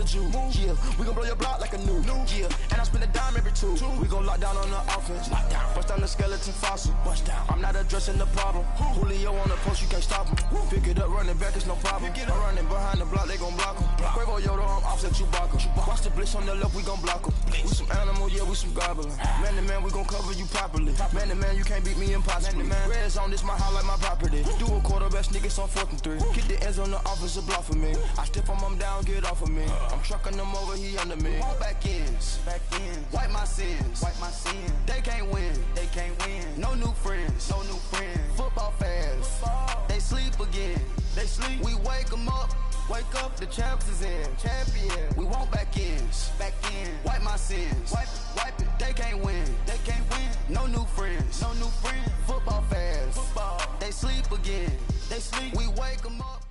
Jew. Yeah, we gon' blow your block like a new. Yeah, and I spend a dime every two. We gon' lock down on the offense. Bust down the skeleton fossil. I'm not addressing the problem. Julio on the post, you can't stop him. Pick it up, running back, it's no problem. I'm running behind the block, they gon' block him. Quavo Yoda, I'm offset Chewbacca. Watch the blitz on the left, we gon' block him. We some animal, yeah, we some goblin. Man to man, we gon' cover you properly. Man to man, you can't beat me impossible. Red zone, this my house like my property. Do a quarterback sneak, it's on 4th and 3. Get the ends on the offensive block for me. I step on him down, get off of me. I'm trucking them over, he under me. Back ends, wipe my sins, They can't win, No new friends, Football fans, they sleep again. We wake them up. Wake up, the champs is in. Champion. We want back ends. Wipe my sins. Wipe it. They can't win. No new friends. Football fans. They sleep again. We wake them up.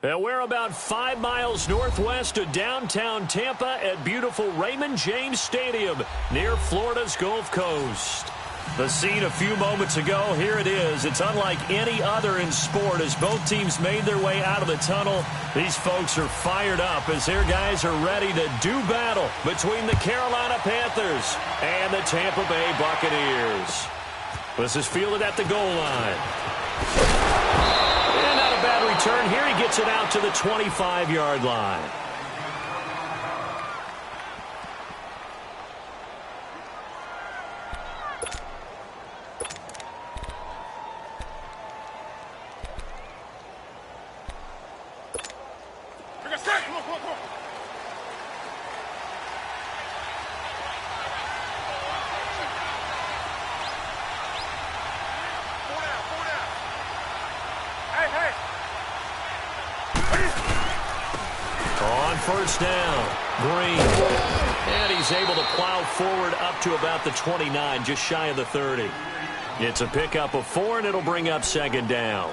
And we're about 5 miles northwest of downtown Tampa at beautiful Raymond James Stadium near Florida's Gulf Coast. The scene a few moments ago, here it is. It's unlike any other in sport as both teams made their way out of the tunnel. These folks are fired up as their guys are ready to do battle between the Carolina Panthers and the Tampa Bay Buccaneers. This is fielded at the goal line. And not a bad return here. He gets it out to the 25-yard line. First down, Green. And he's able to plow forward up to about the 29, just shy of the 30. It's a pickup of 4, and it'll bring up 2nd down.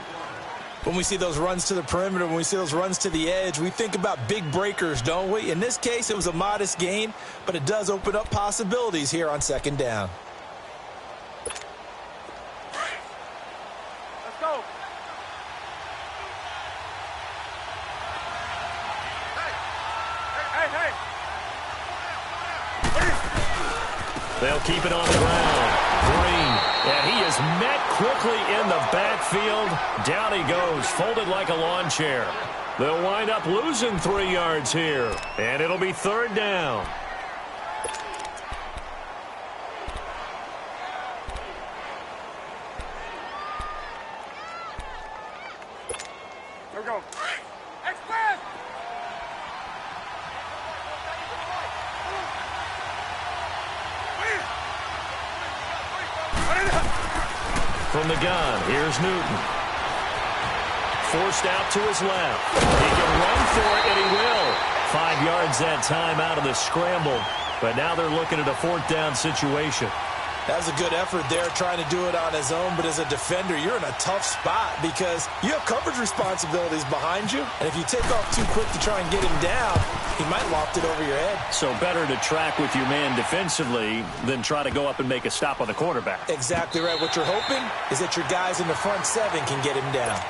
When we see those runs to the perimeter, when we see those runs to the edge, we think about big breakers, don't we? In this case, it was a modest gain, but it does open up possibilities here on 2nd down. Let's go. They'll keep it on the ground. Green, and he is met quickly in the backfield. Down he goes, folded like a lawn chair. They'll wind up losing 3 yards here, and it'll be 3rd down. Here we go. Express! From the gun, here's Newton. Forced out to his left. He can run for it, and he will. 5 yards that time out of the scramble. But now they're looking at a 4th down situation. That was a good effort there, trying to do it on his own. But as a defender, you're in a tough spot because you have coverage responsibilities behind you. And if you take off too quick to try and get him down, he might loft it over your head. So better to track with your man defensively than try to go up and make a stop on the quarterback. Exactly right. What you're hoping is that your guys in the front 7 can get him down.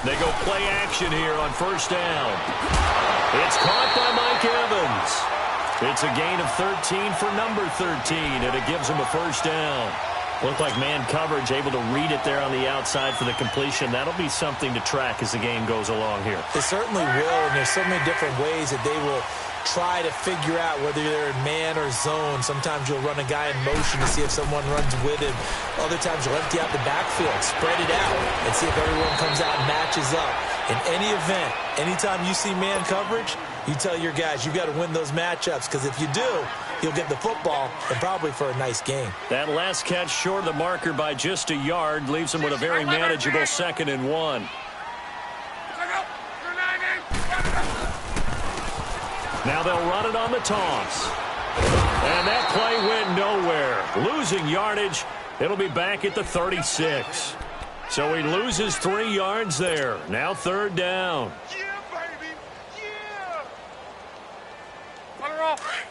They go play action here on 1st down. It's caught by Mike Evans. It's a gain of 13 for number 13, and it gives him a 1st down. Looked like man coverage, able to read it there on the outside for the completion. That'll be something to track as the game goes along here. It certainly will, and there's so many different ways that they will try to figure out whether they're in man or zone. Sometimes you'll run a guy in motion to see if someone runs with him. Other times you'll empty out the backfield, spread it out, and see if everyone comes out and matches up. In any event, anytime you see man coverage, you tell your guys you've got to win those matchups, because if you do, you'll get the football and probably for a nice game. That last catch short of the marker by just a yard leaves him with a very manageable 2nd and 1. Now they'll run it on the toss. And that play went nowhere. Losing yardage It'll be back at the 36. So he loses 3 yards there. Now 3rd down. Yeah, baby. Yeah. Cut her off.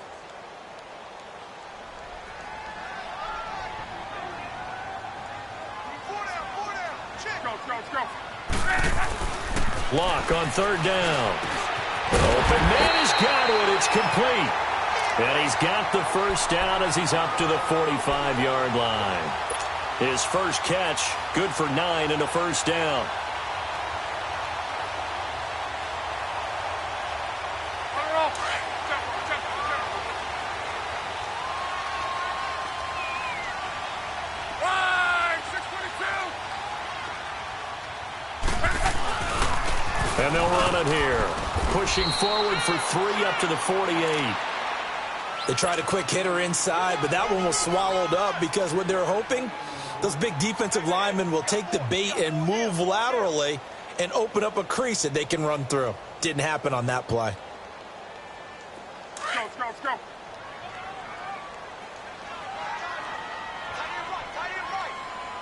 Let's go. Lock on 3rd down. Open man has got it. It's complete. And he's got the 1st down as he's up to the 45-yard line. His first catch, good for 9 and a 1st down. And they'll run it here. Pushing forward for 3 up to the 48. They tried a quick hitter inside, but that one was swallowed up because what they're hoping, those big defensive linemen will take the bait and move laterally and open up a crease that they can run through. Didn't happen on that play. Let's go.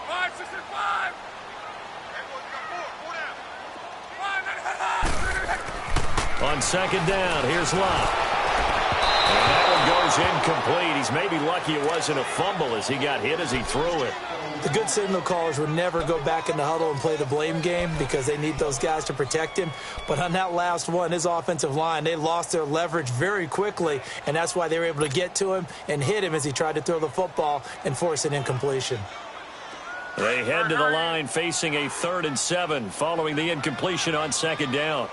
Five, 6, and 5. On 2nd down, here's Lott. And that one goes incomplete. He's maybe lucky it wasn't a fumble as he got hit as he threw it. The good signal callers would never go back in the huddle and play the blame game because they need those guys to protect him. But on that last one, his offensive line, they lost their leverage very quickly, and that's why they were able to get to him and hit him as he tried to throw the football and force an incompletion. They head to the line facing a 3rd and 7 following the incompletion on 2nd down.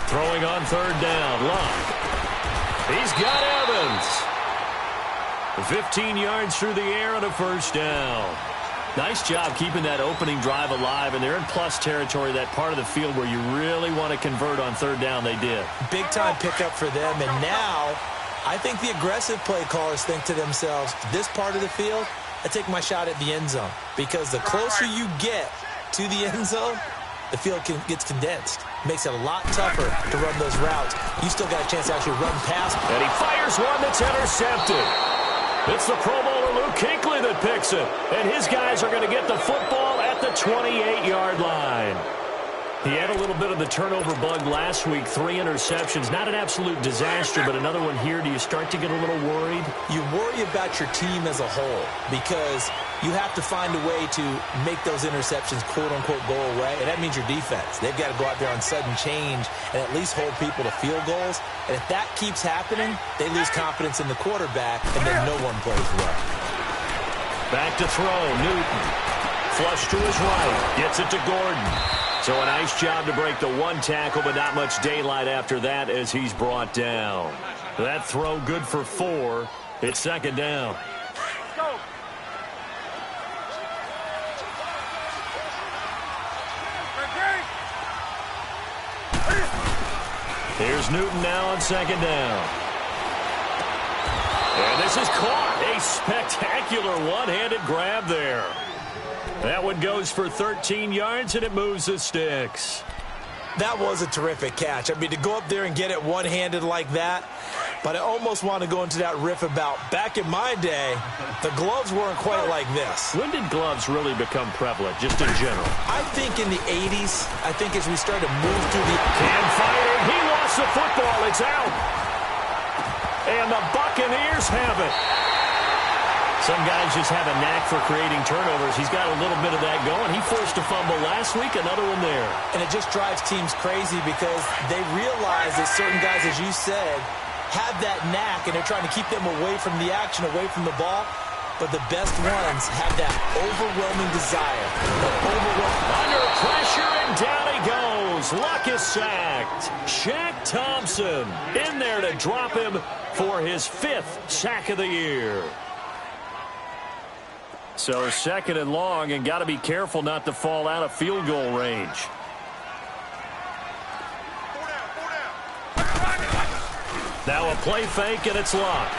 Throwing on 3rd down, Lott. He's got Evans. 15 yards through the air and a 1st down. Nice job keeping that opening drive alive, and they're in plus territory, that part of the field where you really want to convert on 3rd down. They did. Big-time pickup for them, and now I think the aggressive play callers think to themselves, this part of the field, I take my shot at the end zone, because the closer you get to the end zone, the field gets condensed. Makes it a lot tougher to run those routes. You still got a chance to actually run past. And he fires one that's intercepted. It's the Pro Bowler Luke Kuechly that picks it. And his guys are going to get the football at the 28-yard line. He had a little bit of the turnover bug last week, 3 interceptions. Not an absolute disaster, but another one here. Do you start to get a little worried? You worry about your team as a whole because you have to find a way to make those interceptions, quote-unquote, go away, and that means your defense. They've got to go out there on sudden change and at least hold people to field goals. And if that keeps happening, they lose confidence in the quarterback, and then no one plays well. Back to throw, Newton. Flush to his right, gets it to Gordon. So a nice job to break the 1 tackle, but not much daylight after that as he's brought down. That throw good for 4. It's 2nd down. Let's go. Here's Newton now on 2nd down. And this is caught. A spectacular one-handed grab there. That one goes for 13 yards, and it moves the sticks. That was a terrific catch. I mean, to go up there and get it one-handed like that, but I almost want to go into that riff about back in my day, the gloves weren't quite like this. When did gloves really become prevalent, just in general? I think in the 80s, I think as we started to move through the... Cam firing, he lost the football, it's out. And the Buccaneers have it. Some guys just have a knack for creating turnovers. He's got a little bit of that going. He forced a fumble last week, another one there. And it just drives teams crazy because they realize that certain guys, as you said, have that knack, and they're trying to keep them away from the action, away from the ball. But the best ones have that overwhelming desire. Under pressure, and down he goes. Luck is sacked. Shaq Thompson in there to drop him for his 5th sack of the year. So 2nd and long, and got to be careful not to fall out of field goal range. Now a play fake, and it's Lott.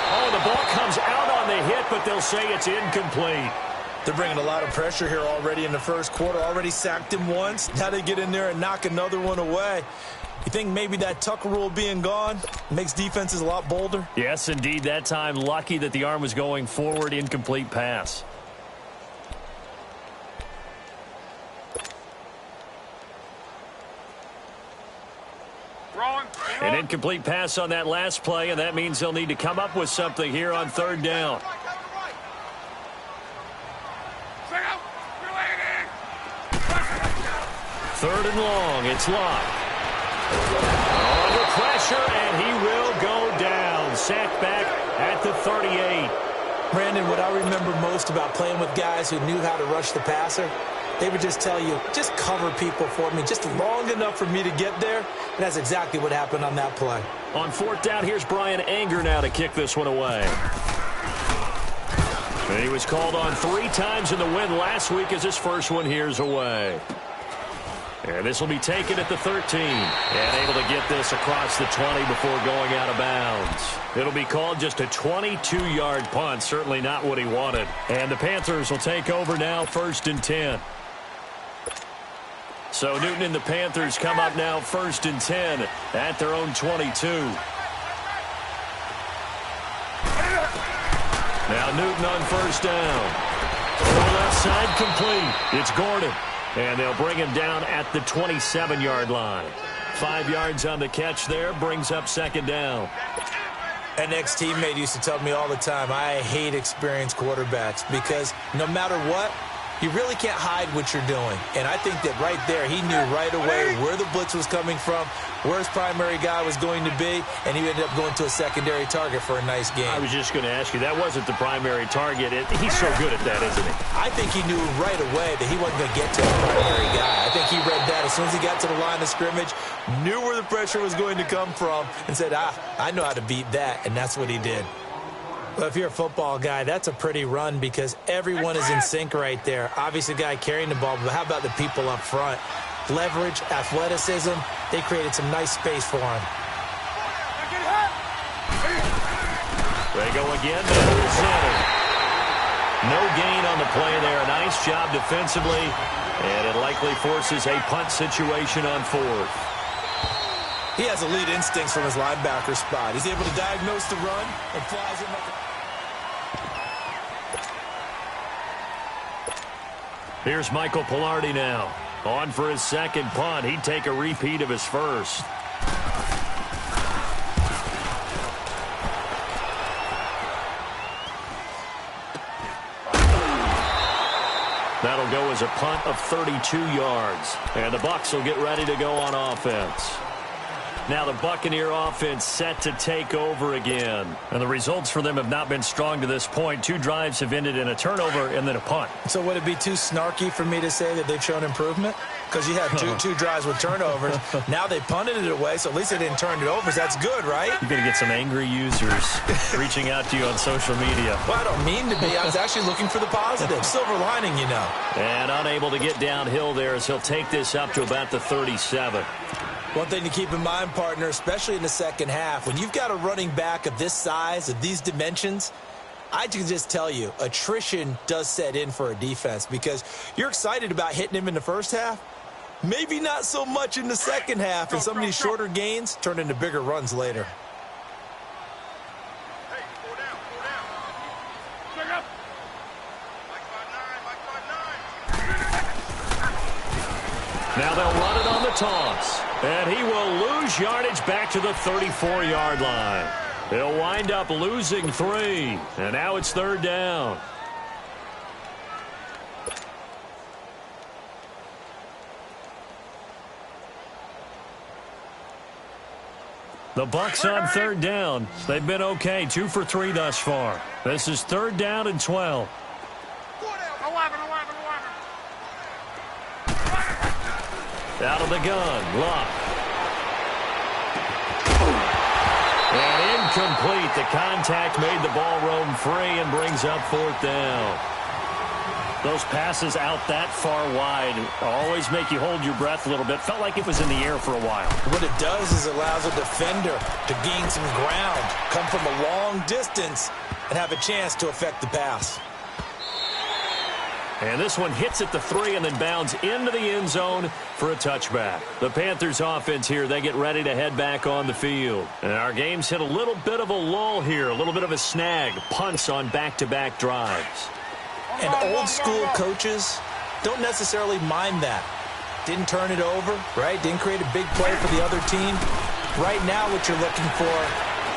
Oh, the ball comes out on the hit, but they'll say it's incomplete. They're bringing a lot of pressure here already in the first quarter. Already sacked him once. Now they get in there and knock another one away. You think maybe that Tucker rule being gone makes defenses a lot bolder? Yes, indeed. That time, lucky that the arm was going forward. Incomplete pass. An incomplete pass on that last play, and that means they'll need to come up with something here on third down. Third and long. It's locked. Under pressure, and he will go down. Sacked back at the 38. Brandon, what I remember most about playing with guys who knew how to rush the passer, they would just tell you, just cover people for me, just long enough for me to get there. And that's exactly what happened on that play. On fourth down, here's Brian Anger now to kick this one away. And he was called on 3 times in the win last week as his first one here's away. And this will be taken at the 13. And able to get this across the 20 before going out of bounds. It'll be called just a 22-yard punt. Certainly not what he wanted. And the Panthers will take over now, 1st and 10. So Newton and the Panthers come up now 1st and 10 at their own 22. Now Newton on 1st down. Left side complete. It's Gordon. And they'll bring him down at the 27-yard line. 5 yards on the catch there. Brings up 2nd down. An ex-teammate used to tell me all the time, I hate experienced quarterbacks because no matter what, you really can't hide what you're doing. And I think that right there, he knew right away where the blitz was coming from, where his primary guy was going to be, and he ended up going to a secondary target for a nice game. I was just going to ask you, that wasn't the primary target. He's so good at that, isn't he? I think he knew right away that he wasn't going to get to the primary guy. I think he read that as soon as he got to the line of scrimmage, knew where the pressure was going to come from, and said, I know how to beat that, and that's what he did. Well, if you're a football guy, that's a pretty run because everyone is in sync right there. Obviously, the guy carrying the ball, but how about the people up front? Leverage, athleticism, they created some nice space for him. They go again down to the center. No gain on the play there. Nice job defensively, and it likely forces a punt situation on 4th. He has elite instincts from his linebacker spot. He's able to diagnose the run and flies him like a... Here's Michael Pilardi now. On for his 2nd punt. He'd take a repeat of his first. That'll go as a punt of 32 yards. And the Bucs will get ready to go on offense. Now the Buccaneer offense set to take over again. And the results for them have not been strong to this point. 2 drives have ended in a turnover and then a punt. So would it be too snarky for me to say that they've shown improvement? Because you had two drives with turnovers. Now they punted it away, so at least they didn't turn it over. So that's good, right? You're going to get some angry users reaching out to you on social media. Well, I don't mean to be. I was actually looking for the positive. Silver lining, you know. And unable to get downhill there as he'll take this up to about the 37. One thing to keep in mind, partner, especially in the second half, when you've got a running back of this size, of these dimensions, I can just tell you, attrition does set in for a defense because you're excited about hitting him in the first half, maybe not so much in the second half, and some of these shorter gains turn into bigger runs later. Now they'll run it on the toss. And he will lose yardage back to the 34-yard line. He'll wind up losing 3. And now it's 3rd down. The Bucs on 3rd down. They've been okay. 2 for 3 thus far. This is 3rd down and 12. Out of the gun, Luck. And incomplete. The contact made the ball roam free and brings up 4th down. Those passes out that far wide always make you hold your breath a little bit. Felt like it was in the air for a while. What it does is it allows a defender to gain some ground, come from a long distance, and have a chance to affect the pass. And this one hits at the 3 and then bounds into the end zone for a touchback. The Panthers offense here, they get ready to head back on the field. And our game's hit a little bit of a lull here, a little bit of a snag. Punts on back-to-back drives. And old-school coaches don't necessarily mind that. Didn't turn it over, right? Didn't create a big play for the other team. Right now what you're looking for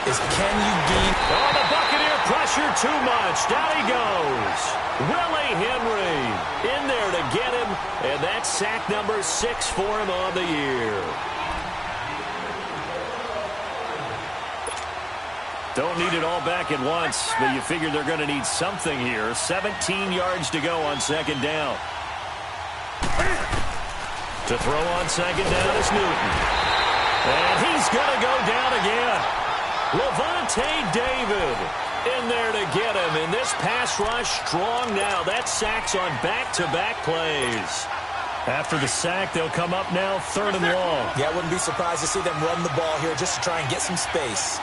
is can you gain... Oh, the Buccaneer pressure too much. Down he goes. Willie Henry in there to get him, and that's sack number 6 for him on the year. Don't need it all back at once, but you figure they're going to need something here. 17 yards to go on second down. To throw on second down is Newton. And he's going to go down again. Levante David in there to get him. And this pass rush strong now. That's sacks on back-to-back plays. After the sack, they'll come up now 3rd and long. Yeah, I wouldn't be surprised to see them run the ball here just to try and get some space.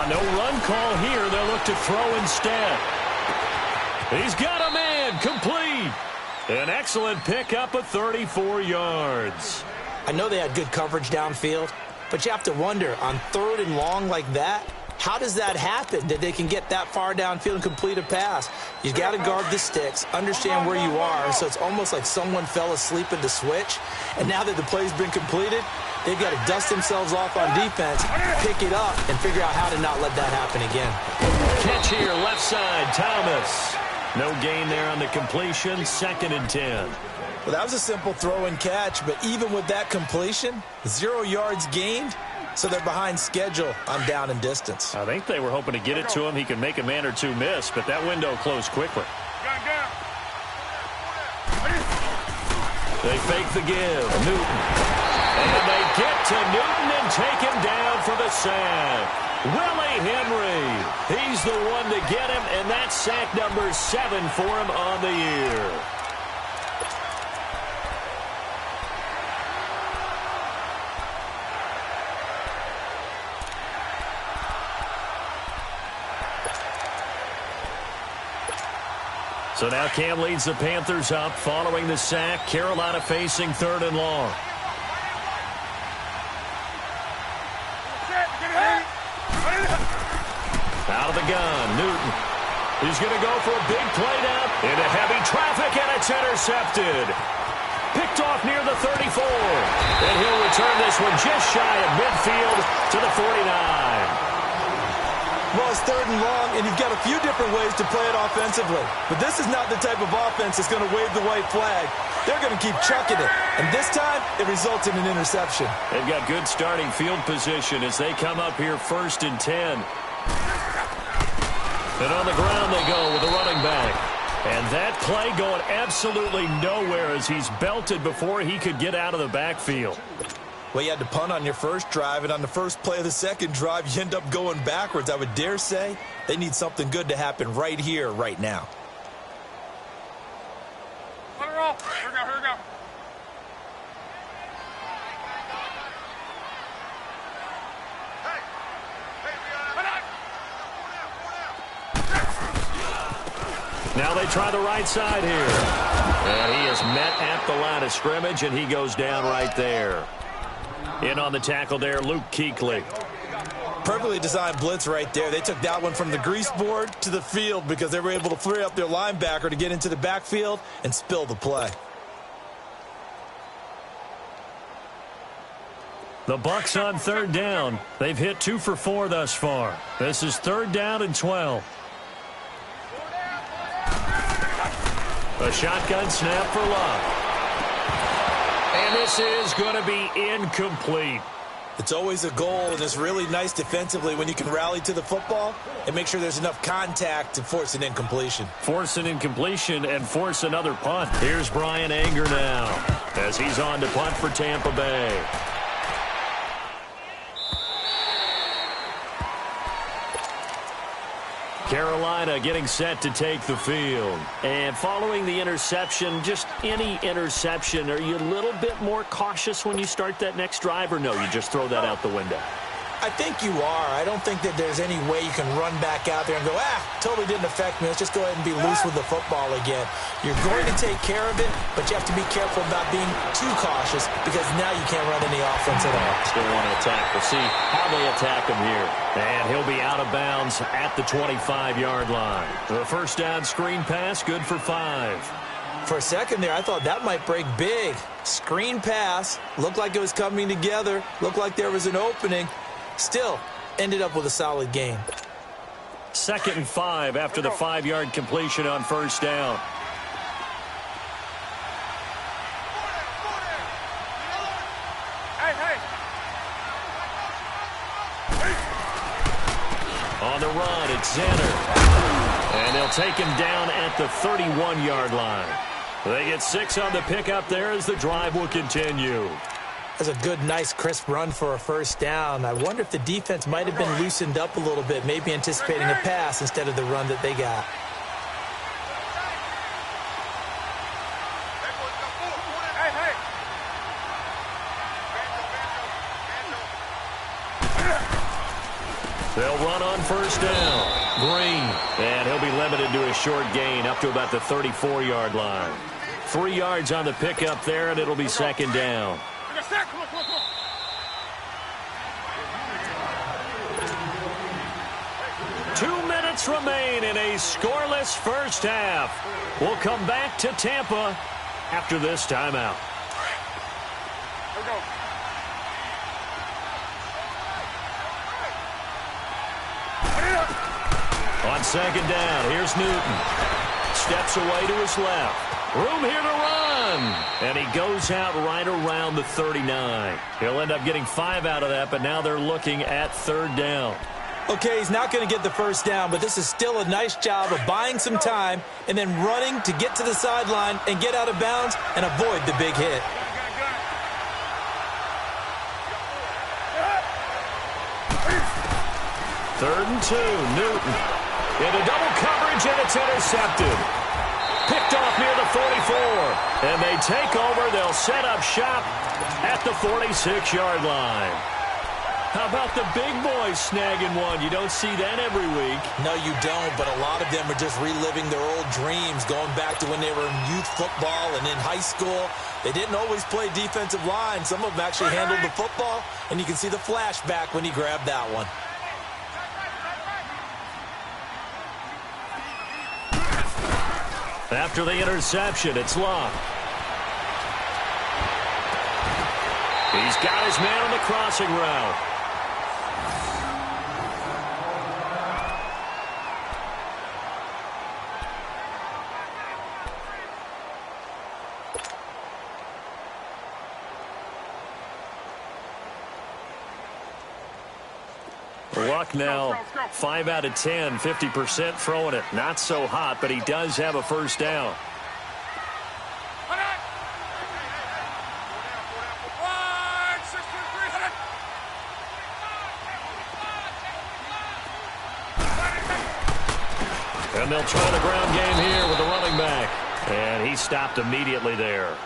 No run call here. They'll look to throw instead. He's got a man. Complete. An excellent pickup of 34 yards. I know they had good coverage downfield, but you have to wonder, on 3rd and long like that, how does that happen that they can get that far downfield and complete a pass? You got to guard the sticks, understand where you are, so it's almost like someone fell asleep at the switch, and now that the play's been completed, they've got to dust themselves off on defense, pick it up, and figure out how to not let that happen again. Catch here, left side, Thomas. No gain there on the completion, 2nd and 10. Well, that was a simple throw and catch, but even with that completion, 0 yards gained, so they're behind schedule on down and distance. I think they were hoping to get it to him. He could make a man or two miss, but that window closed quickly. They fake the give. Newton. And they get to Newton and take him down for the sack. Willie Henry. He's the one to get him, and that's sack number 7 for him on the year. So now Cam leads the Panthers up following the sack. Carolina facing 3rd and long. Out of the gun, Newton. He's going to go for a big play down into heavy traffic, and it's intercepted. Picked off near the 34. And he'll return this one just shy of midfield to the 49. Well, it's 3rd and long, and you've got a few different ways to play it offensively. But this is not the type of offense that's going to wave the white flag. They're going to keep chucking it. And this time, it results in an interception. They've got good starting field position as they come up here 1st and 10. And on the ground they go with the running back. And that play going absolutely nowhere as he's belted before he could get out of the backfield. Well, you had to punt on your first drive, and on the first play of the second drive, you end up going backwards. I would dare say they need something good to happen right here, right now. Let her off. Here we go, here we go. Now they try the right side here. And he is met at the line of scrimmage, and he goes down right there. In on the tackle there, Luke Kuechly. Perfectly designed blitz right there. They took that one from the grease board to the field because they were able to free up their linebacker to get into the backfield and spill the play. The Bucs on 3rd down. They've hit 2 for 4 thus far. This is 3rd down and 12. A shotgun snap for Love. And this is going to be incomplete. It's always a goal, and it's really nice defensively when you can rally to the football and make sure there's enough contact to force an incompletion. Force an incompletion and force another punt. Here's Brian Anger now as he's on to punt for Tampa Bay. Carolina getting set to take the field. And following the interception, just any interception, are you a little bit more cautious when you start that next drive, or no, you just throw that out the window? I think you are. I don't think that there's any way you can run back out there and go, totally didn't affect me. Let's just go ahead and be loose with the football again. You're going to take care of it, but you have to be careful about being too cautious because now you can't run any offense at all. Still want to attack. We'll see how they attack him here. And he'll be out of bounds at the 25-yard line. The first down screen pass, good for 5. For a second there, I thought that might break big. Screen pass, looked like it was coming together, looked like there was an opening. Still, ended up with a solid game. 2nd and 5 after the 5-yard completion on first down. On the run, it's Xander. And they'll take him down at the 31-yard line. They get 6 on the pickup there as the drive will continue. That's a good, nice, crisp run for a first down. I wonder if the defense might have been loosened up a little bit, maybe anticipating a pass instead of the run that they got. They'll run on first down. Green. And he'll be limited to a short gain up to about the 34-yard line. 3 yards on the pickup there, and it'll be 2nd down. 2 minutes remain in a scoreless first half. We'll come back to Tampa after this timeout. Here we go. On 2nd down, here's Newton. Steps away to his left. Room here to run. And he goes out right around the 39. He'll end up getting 5 out of that, but now they're looking at 3rd down. Okay, he's not going to get the first down, but this is still a nice job of buying some time and then running to get to the sideline and get out of bounds and avoid the big hit. Third and 2, Newton. Into double coverage, and it's intercepted. Picked off near the 44. And they take over. They'll set up shop at the 46-yard line. How about the big boys snagging one? You don't see that every week. No, you don't, but a lot of them are just reliving their old dreams, going back to when they were in youth football and in high school. They didn't always play defensive line. Some of them actually handled the football, and you can see the flashback when he grabbed that one. After the interception, it's Locke. He's got his man on the crossing route. Luck now 5 out of 10, 50% throwing it. Not so hot, but he does have a first down. And they'll try the ground game here with the running back. And he stopped immediately there.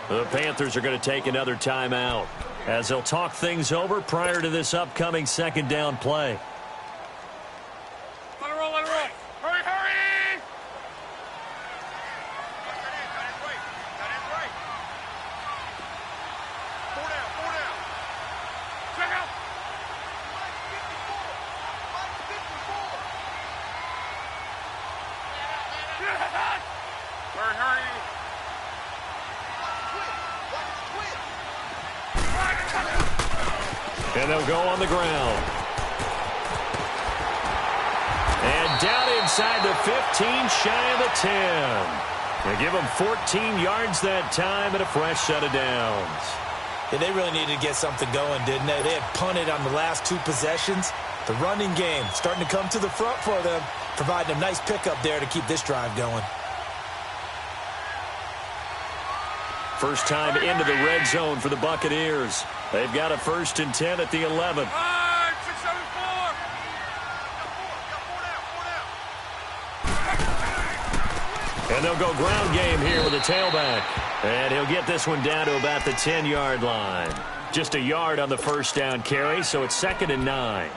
The Panthers are going to take another timeout as they'll talk things over prior to this upcoming 2nd down play. Let it roll, let it roll. Hurry, hurry! Four down. Check out. Hurry, hurry. And they'll go on the ground. And down inside the 15, shy of the 10. They give them 14 yards that time and a fresh set of downs. Yeah, they really needed to get something going, didn't they? They had punted on the last 2 possessions. The running game starting to come to the front for them, providing a nice pickup there to keep this drive going. First time into the red zone for the Buccaneers. They've got a 1st and 10 at the 11. And they'll go ground game here with a tailback. And he'll get this one down to about the 10-yard line. Just a yard on the first down carry, so it's 2nd and 9.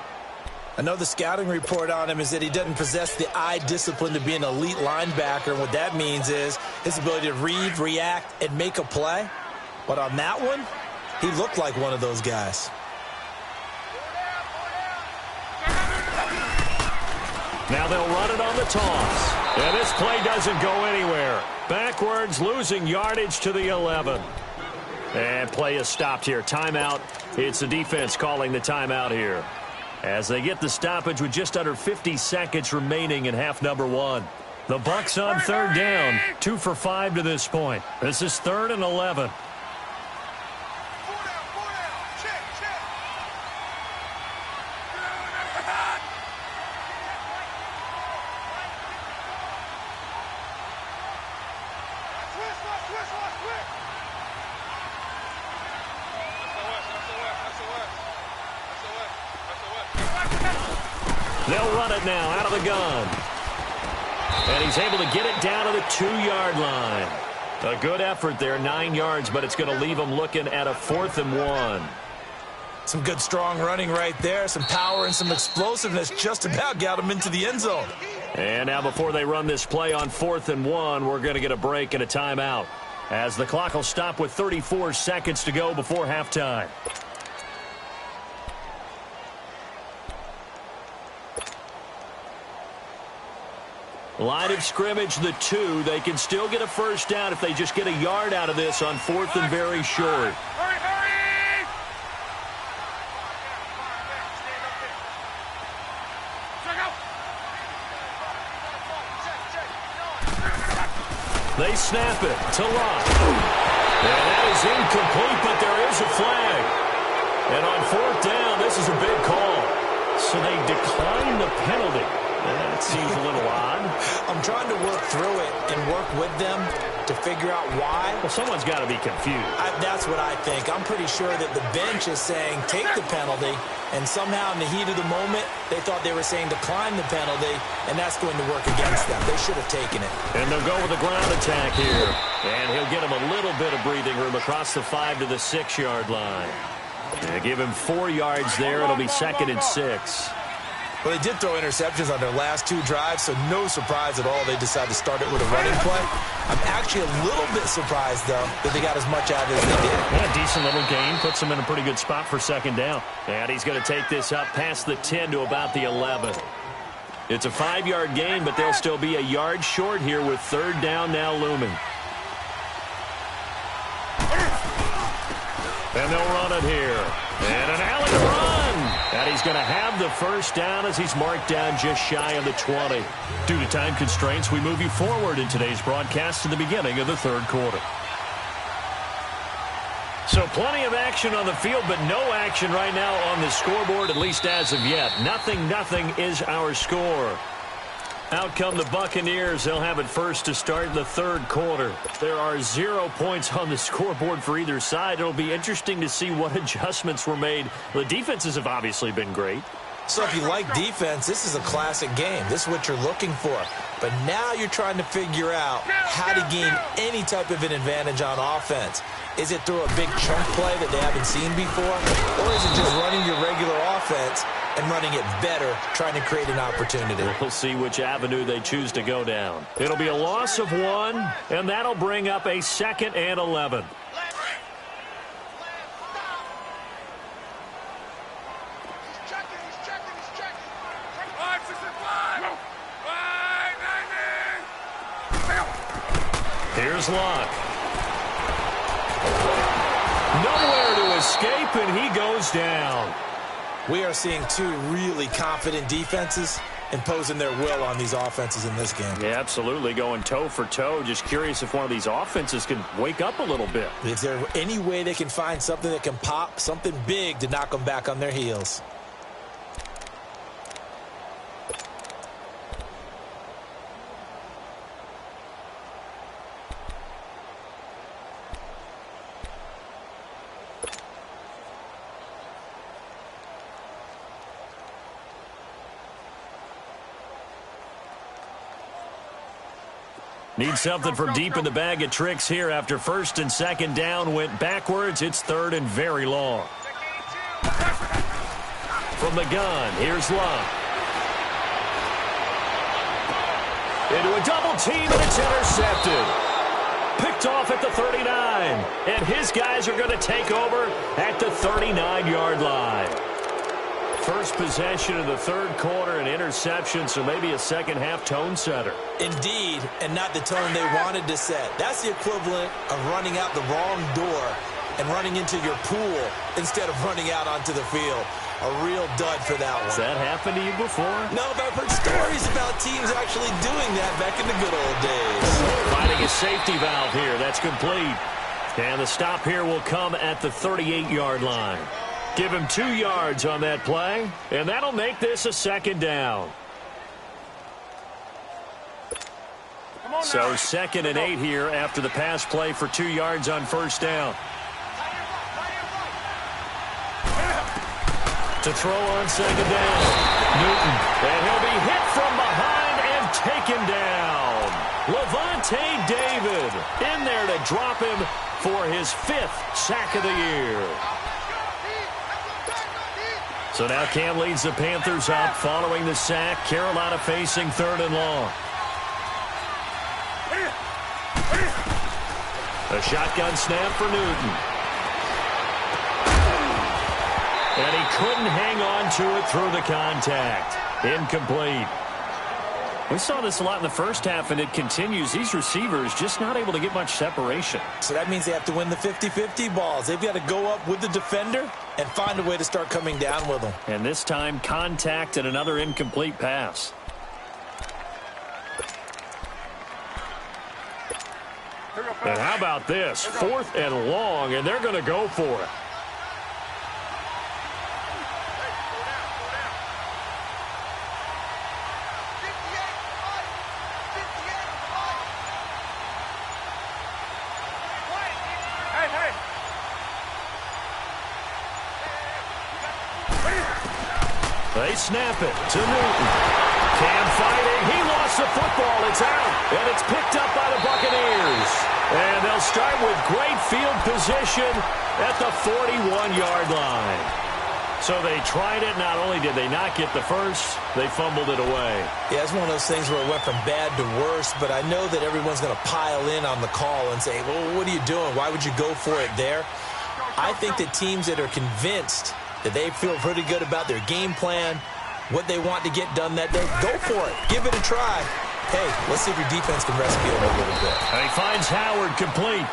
I know the scouting report on him is that he doesn't possess the eye discipline to be an elite linebacker. And what that means is his ability to read, react, and make a play. But on that one, he looked like one of those guys. Now they'll run it on the toss. And this play doesn't go anywhere. Backwards, losing yardage to the 11. And play is stopped here. Timeout. It's the defense calling the timeout here, as they get the stoppage with just under 50 seconds remaining in half number 1. The Bucs on 3rd down, 2 for 5 to this point. This is 3rd and 11. They'll run it now out of the gun. And he's able to get it down to the 2-yard line. A good effort there, 9 yards, but it's going to leave him looking at a 4th and 1. Some good strong running right there. Some power and some explosiveness just about got him into the end zone. And now before they run this play on 4th and 1, we're going to get a break and a timeout, as the clock will stop with 34 seconds to go before halftime. Line of scrimmage, the 2. They can still get a first down if they just get a yard out of this on 4th and very short. Hurry, hurry! Check out! They snap it to Locke. And that is incomplete, but there is a flag. And on 4th down, this is a big call. So they decline the penalty. That seems a little odd. I'm trying to work through it and work with them to figure out why. Well, someone's got to be confused. That's what I think. I'm pretty sure that the bench is saying take the penalty, and somehow in the heat of the moment, they thought they were saying decline the penalty, and that's going to work against them. They should have taken it. And they'll go with a ground attack here. And he'll get him a little bit of breathing room across the 5 to the 6-yard line. And give him 4 yards there. It'll be 2nd and 6. Well, they did throw interceptions on their last 2 drives, so no surprise at all they decided to start it with a running play. I'm actually a little bit surprised, though, that they got as much out of it as they did. Yeah, decent little gain. Puts them in a pretty good spot for 2nd down. And he's going to take this up past the 10 to about the 11. It's a 5-yard gain, but they'll still be a yard short here with 3rd down now looming. And they'll run it here. And an alley to run. And he's going to have the first down as he's marked down just shy of the 20. Due to time constraints, we move you forward in today's broadcast to the beginning of the 3rd quarter. So plenty of action on the field, but no action right now on the scoreboard, at least as of yet. 0-0 is our score. Out come the Buccaneers. They'll have it first to start the 3rd quarter. There are 0 points on the scoreboard for either side. It'll be interesting to see what adjustments were made. The defenses have obviously been great. So if you like defense, this is a classic game. This is what you're looking for. But now you're trying to figure out how to gain any type of an advantage on offense. Is it through a big chunk play that they haven't seen before? Or is it just running your regular offense and running it better, trying to create an opportunity? We'll see which avenue they choose to go down. It'll be a loss of 1, and that'll bring up a 2nd and 11. Here's Locke. Nowhere to escape, and he goes down. We are seeing 2 really confident defenses imposing their will on these offenses in this game. Yeah, absolutely, going toe for toe. Just curious if one of these offenses can wake up a little bit. Is there any way they can find something that can pop, something big to knock them back on their heels? Need something from deep in the bag of tricks here after first and second down went backwards. It's third and very long. From the gun, here's Love. Into a double team, and it's intercepted. Picked off at the 39. And his guys are going to take over at the 39-yard line. First possession of the third quarter, an interception, so maybe a second-half tone setter. Indeed, and not the tone they wanted to set. That's the equivalent of running out the wrong door and running into your pool instead of running out onto the field. A real dud for that one. Has that happened to you before? No, but I've heard stories about teams actually doing that back in the good old days. Finding a safety valve here. That's complete. And the stop here will come at the 38-yard line. Give him 2 yards on that play, and that'll make this a second down. So 2nd and 8 here after the pass play for 2 yards on first down. To throw on second down. Newton. And he'll be hit from behind and taken down. Levante David in there to drop him for his 5th sack of the year. So now Cam leads the Panthers up following the sack. Carolina facing 3rd and long. A shotgun snap for Newton. And he couldn't hang on to it through the contact. Incomplete. We saw this a lot in the first half, and it continues. These receivers just not able to get much separation. So that means they have to win the 50-50 balls. They've got to go up with the defender and find a way to start coming down with them. And this time, contact and another incomplete pass. And how about this? 4th and long, and they're going to go for it. They snap it to Newton. Cam fighting. He lost the football. It's out. And it's picked up by the Buccaneers. And they'll start with great field position at the 41-yard line. So they tried it. Not only did they not get the first, they fumbled it away. Yeah, it's one of those things where it went from bad to worse, but I know that everyone's going to pile in on the call and say, well, what are you doing? Why would you go for it there? I think that teams that are convinced that they feel pretty good about their game plan, what they want to get done that day, go for it. Give it a try. Hey, let's see if your defense can rescue them a little bit. And he finds Howard complete.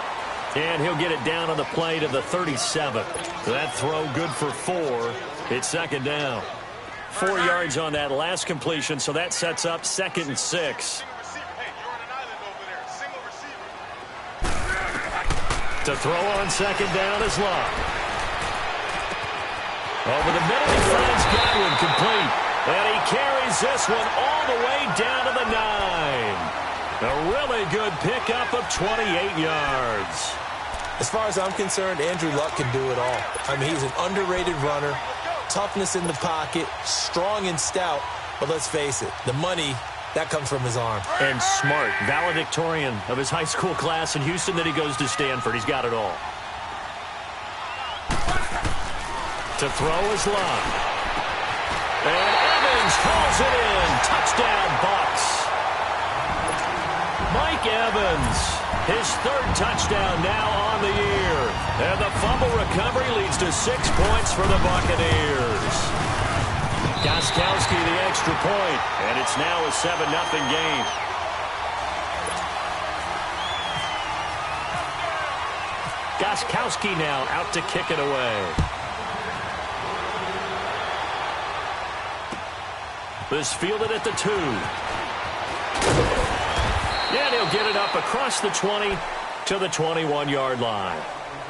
And he'll get it down on the play to the 37. That throw good for 4. It's second down. 4 yards on that last completion, so that sets up 2nd and 6. To throw on second down is Love. Over the middle, he finds Godwin complete. And he carries this one all the way down to the 9. A really good pickup of 28 yards. As far as I'm concerned, Andrew Luck can do it all. I mean, he's an underrated runner, toughness in the pocket, strong and stout. But let's face it, the money, that comes from his arm. And smart, valedictorian of his high school class in Houston, then he goes to Stanford. He's got it all. To throw is Love. And Evans calls it in. Touchdown, Bucs. Mike Evans, his 3rd touchdown now on the year. And the fumble recovery leads to 6 points for the Buccaneers. Gostkowski the extra point, and it's now a 7-0 game. Gostkowski now out to kick it away. This fielded at the 2. And he'll get it up across the 20 to the 21-yard line.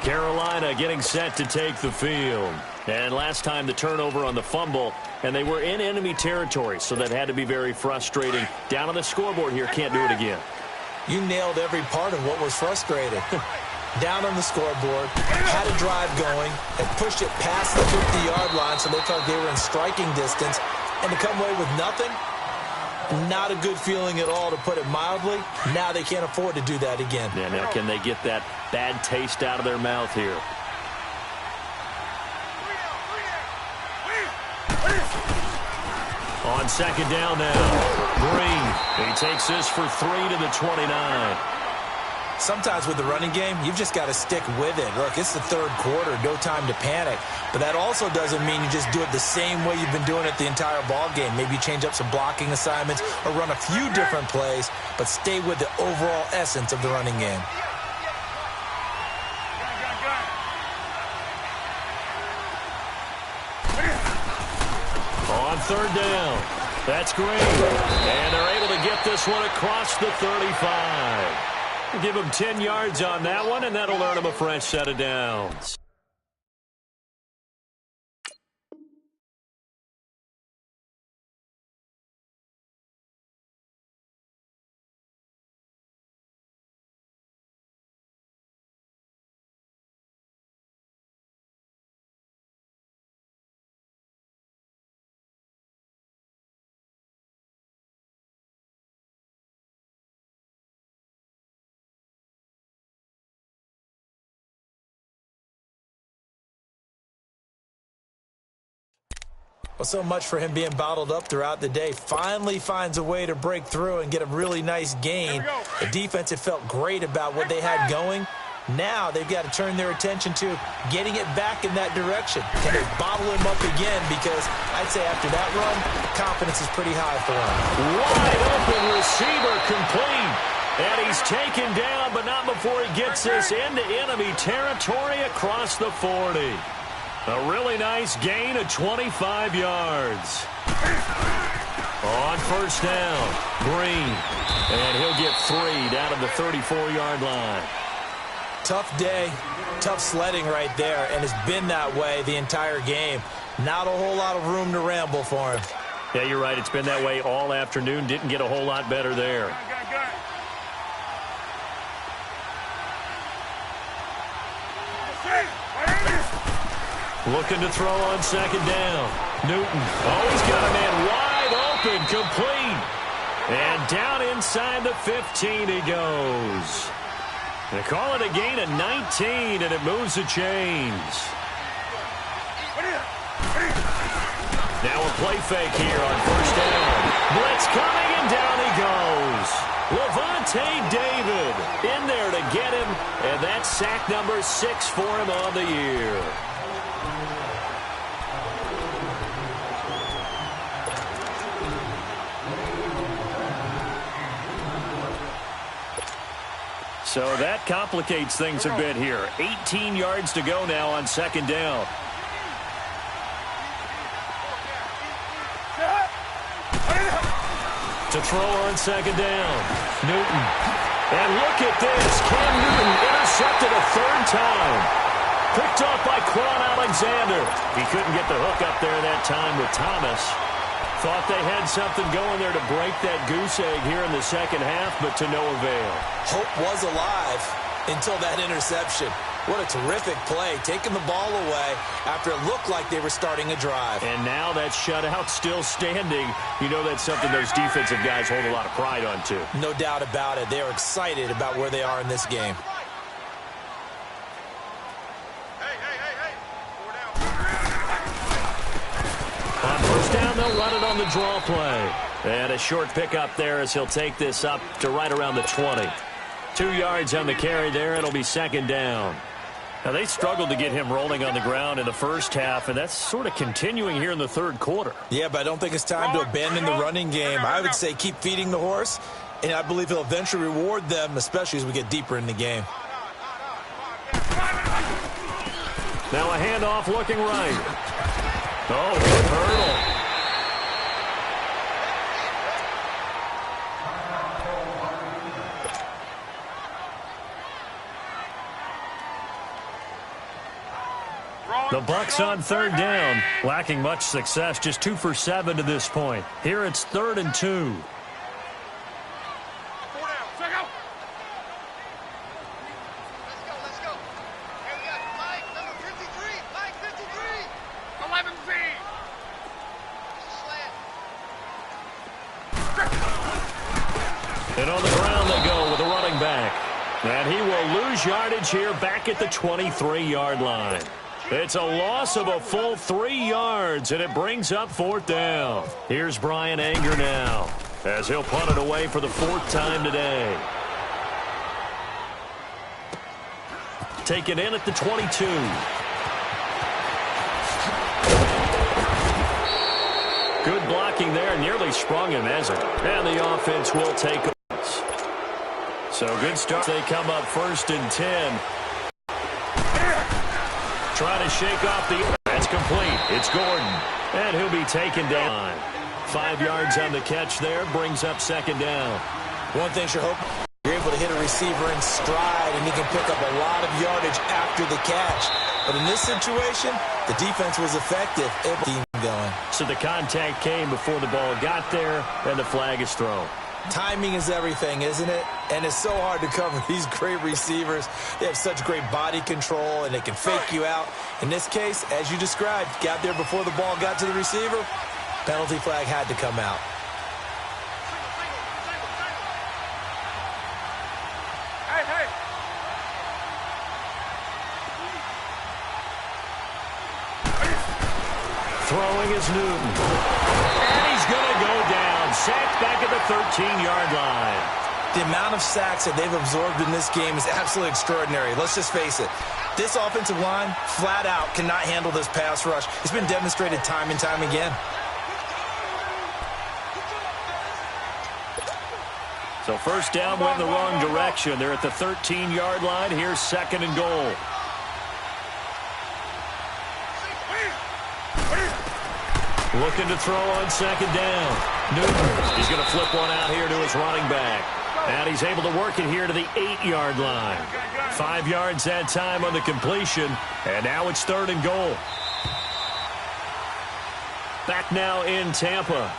Carolina getting set to take the field. And last time the turnover on the fumble, and they were in enemy territory, so that had to be very frustrating. Down on the scoreboard here, can't do it again. You nailed every part of what was frustrating. Down on the scoreboard, had a drive going, and pushed it past the 50-yard line so they felt they were in striking distance. And to come away with nothing, Not a good feeling at all, to put it mildly. Now they can't afford to do that again. Yeah, now can they get that bad taste out of their mouth here? On second down now, Green. He takes this for 3 to the 29. Sometimes with the running game, you've just got to stick with it. Look, it's the third quarter, no time to panic. But that also doesn't mean you just do it the same way you've been doing it the entire ball game. Maybe you change up some blocking assignments or run a few different plays, but stay with the overall essence of the running game. On third down, that's Green. And they're able to get this one across the 35. Give him 10 yards on that one, and that'll earn him a fresh set of downs. Well, so much for him being bottled up throughout the day. Finally finds a way to break through and get a really nice gain. The defense had felt great about what they had going. Now they've got to turn their attention to getting it back in that direction. Can they bottle him up again? Because I'd say after that run, confidence is pretty high for him. Wide open receiver complete. And he's taken down, but not before he gets this into enemy territory across the 40. A really nice gain of 25 yards. On first down, Green. And he'll get 3 down to the 34-yard line. Tough day, tough sledding right there, and it's been that way the entire game. Not a whole lot of room to ramble for him. Yeah, you're right. It's been that way all afternoon. Didn't get a whole lot better there. Looking to throw on second down. Newton. Oh, he's got a man wide open, complete. And down inside the 15 he goes. They call it a gain of 19, and it moves the chains. Now a play fake here on first down. Blitz coming, and down he goes. Levante David in there to get him, and that's sack number 6 for him on the year. So that complicates things a bit here. 18 yards to go now on second down. To throw on second down. Newton. And look at this. Cam Newton intercepted a third time. Picked off by Quan Alexander. He couldn't get the hook up there that time with Thomas. Thought they had something going there to break that goose egg here in the second half, but to no avail. Hope was alive until that interception. What a terrific play, taking the ball away after it looked like they were starting a drive. And now that shutout still standing. You know that's something those defensive guys hold a lot of pride on, too. No doubt about it. They are excited about where they are in this game. On first down, they'll run it on the draw play. And a short pickup there as he'll take this up to right around the 20. 2 yards on the carry there. It'll be second down. Now, they struggled to get him rolling on the ground in the first half, and that's sort of continuing here in the third quarter. Yeah, but I don't think it's time to abandon the running game. I would say keep feeding the horse, and I believe he'll eventually reward them, especially as we get deeper in the game. Now a handoff looking right. Oh, hurdle. The Bucs on third down, lacking much success, just 2 for 7 to this point. Here it's 3rd and 2. And on the ground they go with a running back. And he will lose yardage here back at the 23-yard line. It's a loss of a full 3 yards, and it brings up 4th down. Here's Brian Anger now, as he'll punt it away for the 4th time today. Taken in at the 22. Good blocking there, nearly sprung him as it. And the offense will take it. So good start. They come up 1st and 10. Trying to shake off the... That's complete. It's Gordon. And he'll be taken down. 5 yards on the catch there. Brings up 2nd down. One thing you hope, you're able to hit a receiver in stride, and he can pick up a lot of yardage after the catch. But in this situation, the defense was effective. Able to keep going. So the contact came before the ball got there, and the flag is thrown. Timing is everything, isn't it? And it's so hard to cover these great receivers. They have such great body control, and they can fake you out. In this case, as you described, got there before the ball got to the receiver. Penalty flag had to come out. Hey! Throwing is Newton. And he's going to go down. Sacked back at the 13-yard line. The amount of sacks that they've absorbed in this game is absolutely extraordinary. Let's just face it. This offensive line, flat out, cannot handle this pass rush. It's been demonstrated time and time again. So 1st down went the wrong direction. They're at the 13-yard line. Here's 2nd and goal. Looking to throw on 2nd down. Newton, he's going to flip one out here to his running back. And he's able to work it here to the 8-yard line. 5 yards that time on the completion. And now it's 3rd and goal. Back now in Tampa.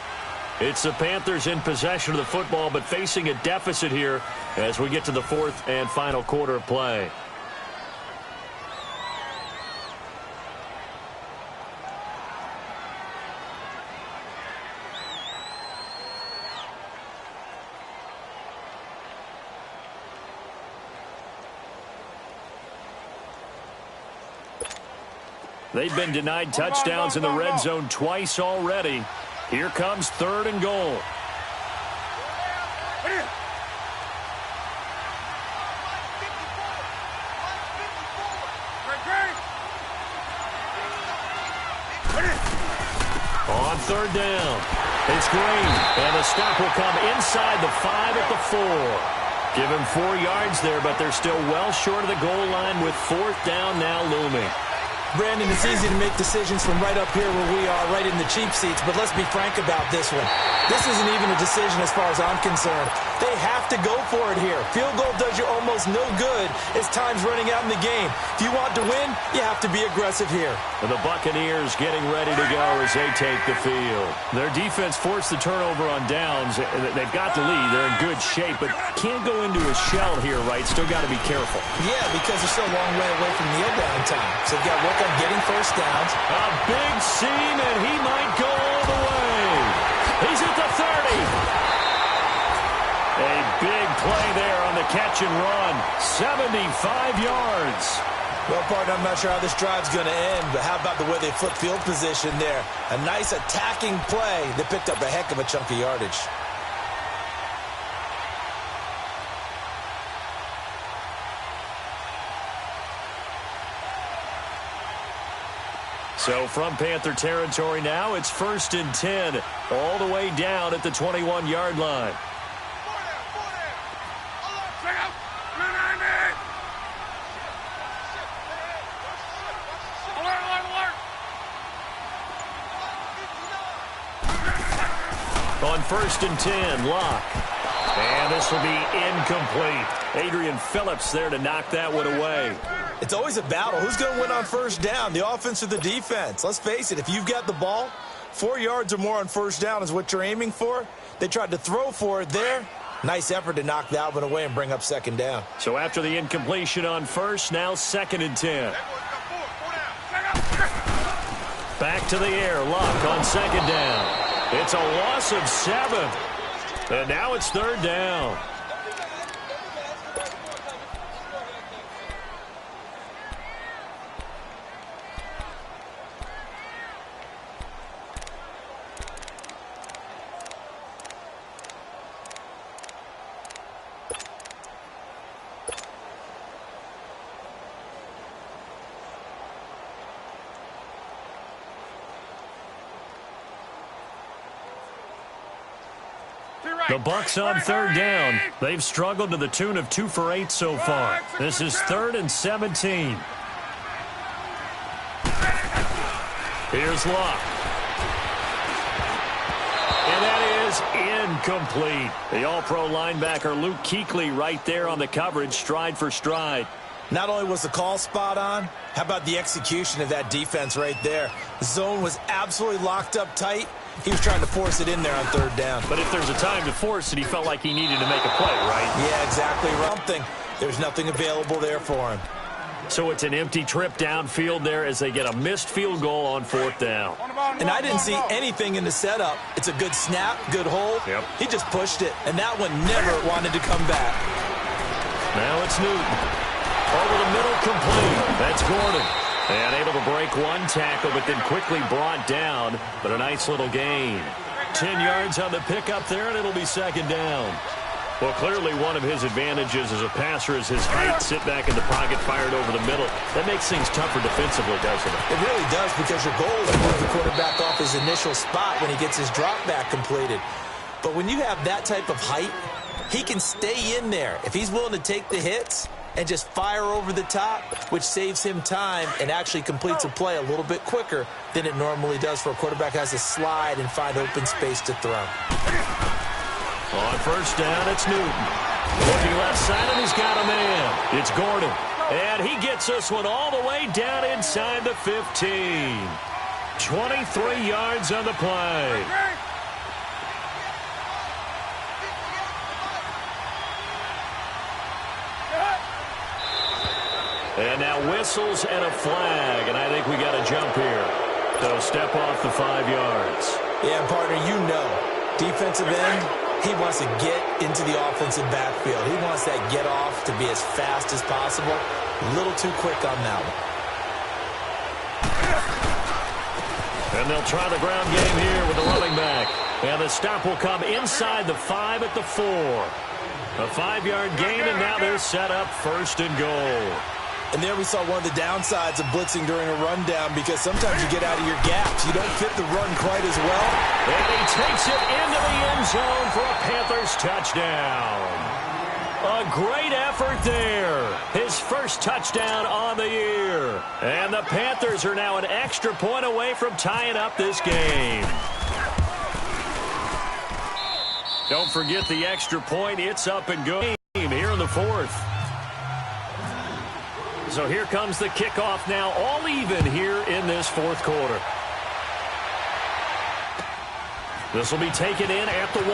It's the Panthers in possession of the football, but facing a deficit here as we get to the 4th and final quarter of play. They've been denied touchdowns in the red zone twice already. Here comes 3rd and goal. On 3rd down, it's Green, and the stop will come inside the 5 at the 4. Give him 4 yards there, but they're still well short of the goal line with 4th down now looming. Brandon, it's easy to make decisions from right up here where we are, right in the cheap seats, but let's be frank about this one. This isn't even a decision as far as I'm concerned. They have to go for it here. Field goal does you almost no good as time's running out in the game. If you want to win, you have to be aggressive here. And the Buccaneers getting ready to go as they take the field. Their defense forced the turnover on downs. They've got the lead. They're in good shape, but can't go into a shell here, right? Still got to be careful. Yeah, because they're still a long way away from kneel down time. So they've got to work on getting 1st downs. A big seam, and he might go all the way. He's at the 30. A big play there on the catch and run. 75 yards. Well, partner, I'm not sure how this drive's going to end, but how about the way they flipped field position there? A nice attacking play that picked up a heck of a chunk of yardage. So from Panther territory now, it's 1st and 10, all the way down at the 21-yard line. On 1st and 10, Locke. And this will be incomplete. Adrian Phillips there to knock that one away. It's always a battle. Who's going to win on 1st down, the offense or the defense? Let's face it, if you've got the ball, 4 yards or more on 1st down is what you're aiming for. They tried to throw for it there. Nice effort to knock that one away and bring up 2nd down. So after the incompletion on 1st, now 2nd and 10. Back to the air, Locke on 2nd down. It's a loss of 7. And now it's third down. The Bucs on third down. They've struggled to the tune of 2 for 8 so far. This is 3rd and 17. Here's Luck. And that is incomplete. The All-Pro linebacker Luke Kuechly right there on the coverage, stride for stride. Not only was the call spot on, how about the execution of that defense right there? The zone was absolutely locked up tight. He was trying to force it in there on third down. But if there's a time to force it, he felt like he needed to make a play, right? Yeah, exactly. Something. There's nothing available there for him. So it's an empty trip downfield there as they get a missed field goal on 4th down. And I didn't see anything in the setup. It's a good snap, good hold. Yep. He just pushed it, and that one never wanted to come back. Now it's Newton. Over the middle, complete. That's Gordon. And able to break one tackle, but then quickly brought down. But a nice little gain. 10 yards on the pickup there, and it'll be second down. Well, clearly one of his advantages as a passer is his height. Sit back in the pocket, fired over the middle. That makes things tougher defensively, doesn't it? It really does, because your goal is to move the quarterback off his initial spot when he gets his drop back completed. But when you have that type of height, he can stay in there. If he's willing to take the hits and just fire over the top, which saves him time and actually completes a play a little bit quicker than it normally does for a quarterback who has to slide and find open space to throw. On first down, it's Newton. Looking left side, and he's got a man. It's Gordon. And he gets this one all the way down inside the 15. 23 yards on the play. And now whistles and a flag, and I think we got a jump here. So step off the 5 yards. Yeah, partner, you know, defensive end, he wants to get into the offensive backfield. He wants that get off to be as fast as possible. A little too quick on that one. And they'll try the ground game here with the running back. And the stop will come inside the 5 at the 4. A 5-yard gain, and now they're set up 1st and goal. And there we saw one of the downsides of blitzing during a rundown, because sometimes you get out of your gaps. You don't fit the run quite as well. And he takes it into the end zone for a Panthers touchdown. A great effort there. His first touchdown on the year. And the Panthers are now an extra point away from tying up this game. Don't forget the extra point. It's up and going here in the 4th. So here comes the kickoff now, all even here in this 4th quarter. This will be taken in at the 1.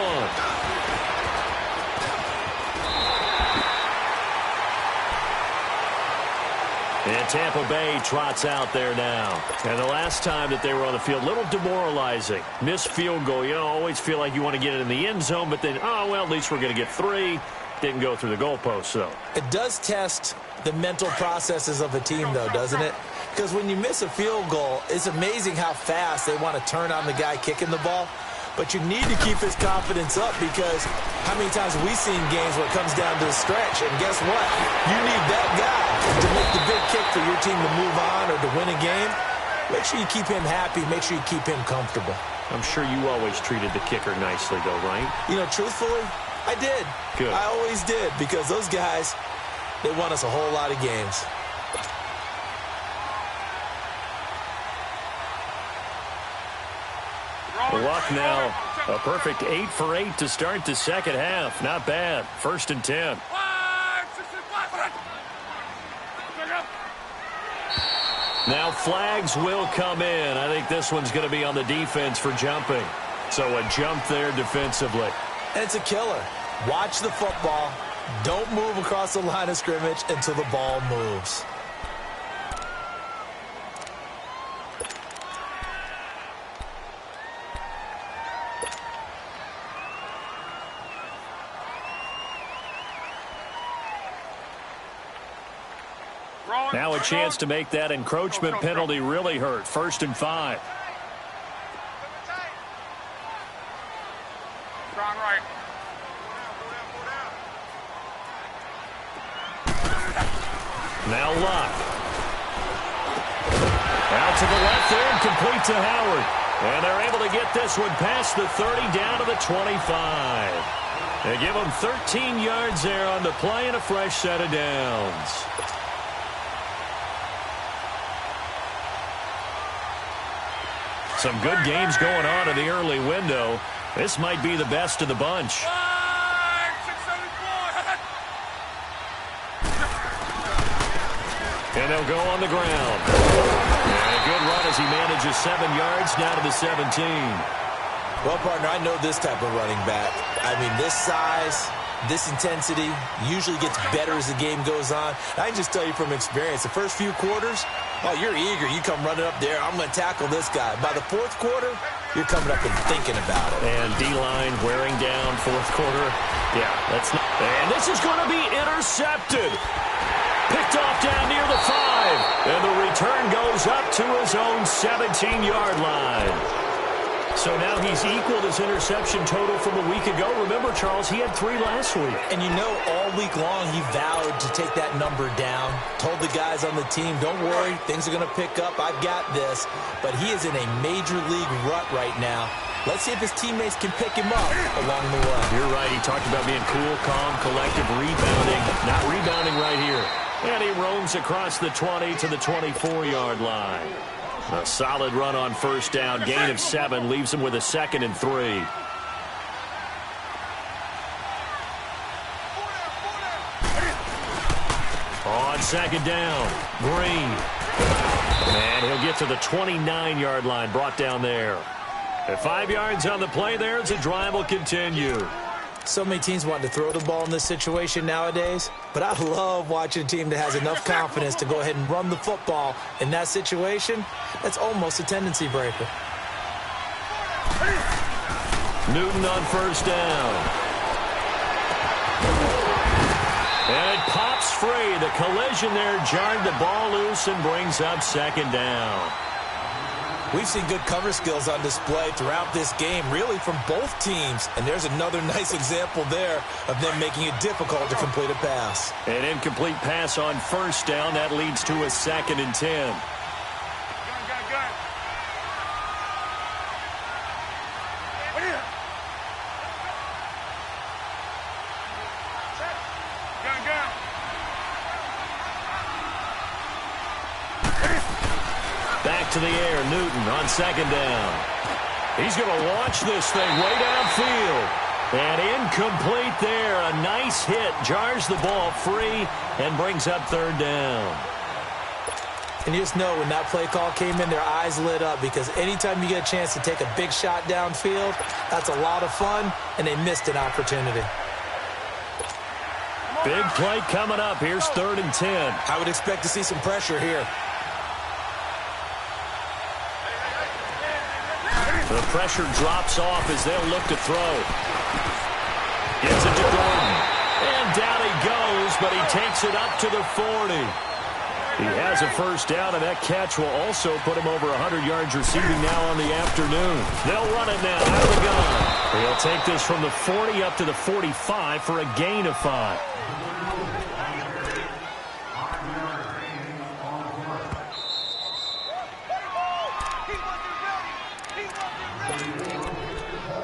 And Tampa Bay trots out there now. And the last time that they were on the field, a little demoralizing. Missed field goal. You know, always feel like you want to get it in the end zone, but then, oh, well, at least we're going to get 3. Didn't go through the goalpost, though. It does test the mental processes of a team, though, doesn't it? Because when you miss a field goal, it's amazing how fast they want to turn on the guy kicking the ball. But you need to keep his confidence up, because how many times have we seen games where it comes down to the stretch, and guess what? You need that guy to make the big kick for your team to move on or to win a game. Make sure you keep him happy. Make sure you keep him comfortable. I'm sure you always treated the kicker nicely, though, right? You know, truthfully, I did. Good. I always did, because those guys, they won us a whole lot of games. Luck now, a perfect 8 for 8 to start the second half. Not bad. 1st and 10. Now flags will come in. I think this one's going to be on the defense for jumping. So a jump there defensively. And it's a killer. Watch the football. Don't move across the line of scrimmage until the ball moves. Now a chance to make that encroachment penalty really hurt. 1st and 5. Strong right. Now Luck. Out to the left there and complete to Howard. And they're able to get this one past the 30 down to the 25. They give them 13 yards there on the play and a fresh set of downs. Some good games going on in the early window. This might be the best of the bunch. And they'll go on the ground. And a good run as he manages 7 yards down to the 17. Well, partner, I know this type of running back. I mean, this size, this intensity usually gets better as the game goes on. I can just tell you from experience, the first few quarters, oh, you're eager. You come running up there, I'm going to tackle this guy. By the 4th quarter, you're coming up and thinking about it. And D-line wearing down 4th quarter. Yeah, that's not. And this is going to be intercepted. Picked off down near the 5. And the return goes up to his own 17-yard line. So now he's equaled his interception total from a week ago. Remember, Charles, he had 3 last week. And you know, all week long he vowed to take that number down. Told the guys on the team, don't worry, things are going to pick up. I've got this. But he is in a major league rut right now. Let's see if his teammates can pick him up along the way. You're right. He talked about being cool, calm, collective, rebounding. Not rebounding right here. And he roams across the 20 to the 24-yard line. A solid run on 1st down. Gain of 7 leaves him with a 2nd and 3. On 2nd down, Green. And he'll get to the 29-yard line, brought down there. At 5 yards on the play there as the drive will continue. So many teams want to throw the ball in this situation nowadays, but I love watching a team that has enough confidence to go ahead and run the football in that situation. That's almost a tendency breaker. Newton on 1st down. And it pops free. The collision there jarred the ball loose and brings up 2nd down. We've seen good cover skills on display throughout this game, really from both teams. And there's another nice example there of them making it difficult to complete a pass. An incomplete pass on 1st down. That leads to a 2nd and 10. Back to the air, Newton on 2nd down. He's going to launch this thing way downfield. And incomplete there. A nice hit. Jars the ball free and brings up 3rd down. And you just know when that play call came in, their eyes lit up because anytime you get a chance to take a big shot downfield, that's a lot of fun, and they missed an opportunity. Big play coming up. Here's 3rd and 10. I would expect to see some pressure here. The pressure drops off as they'll look to throw. Gets it to Gordon. And down he goes, but he takes it up to the 40. He has a 1st down, and that catch will also put him over 100 yards receiving now on the afternoon. They'll run it now out of the gun. He'll take this from the 40 up to the 45 for a gain of 5.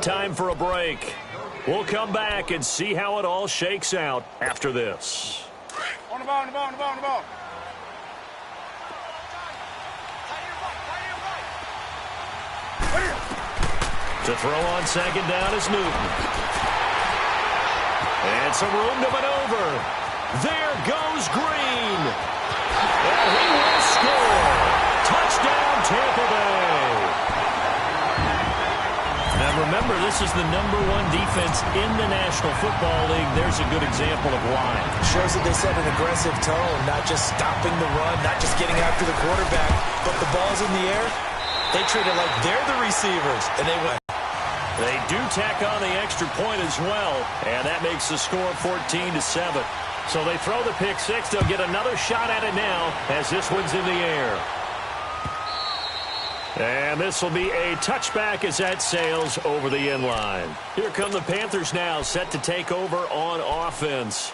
Time for a break. We'll come back and see how it all shakes out after this. On the ball, on the ball, on the ball, on the ball. To throw on 2nd down is Newton. And some room to maneuver. There goes Green. And he will score. Touchdown, Tampa Bay. Now remember, this is the #1 defense in the National Football League. There's a good example of why. Shows that they set an aggressive tone, not just stopping the run, not just getting after the quarterback, but the ball's in the air. They treat it like they're the receivers, and they win. They do tack on the extra point as well, and that makes the score 14-7. So they throw the pick six. They'll get another shot at it now as this one's in the air. And this will be a touchback as that sails over the end line. Here come the Panthers now, set to take over on offense.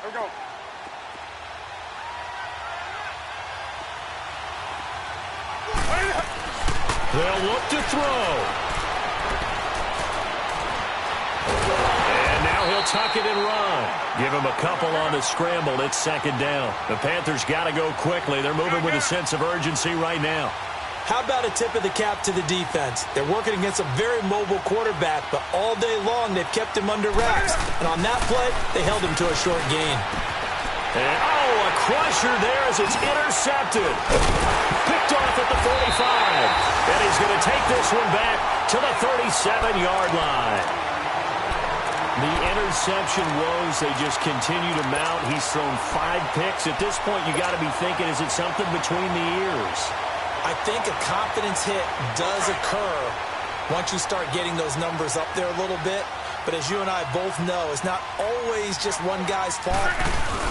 Here we go. They'll look to throw. And now he'll tuck it and run. Give him a couple on the scramble. It's second down. The Panthers got to go quickly. They're moving with a sense of urgency right now. How about a tip of the cap to the defense? They're working against a very mobile quarterback, but all day long they've kept him under wraps. And on that play, they held him to a short gain. And, a crusher there as it's intercepted. Picked off at the 45. And he's going to take this one back to the 37-yard line. The interception woes, they just continue to mount. He's thrown 5 picks. At this point, you got to be thinking, is it something between the ears? I think a confidence hit does occur once you start getting those numbers up there a little bit. But as you and I both know, it's not always just one guy's fault.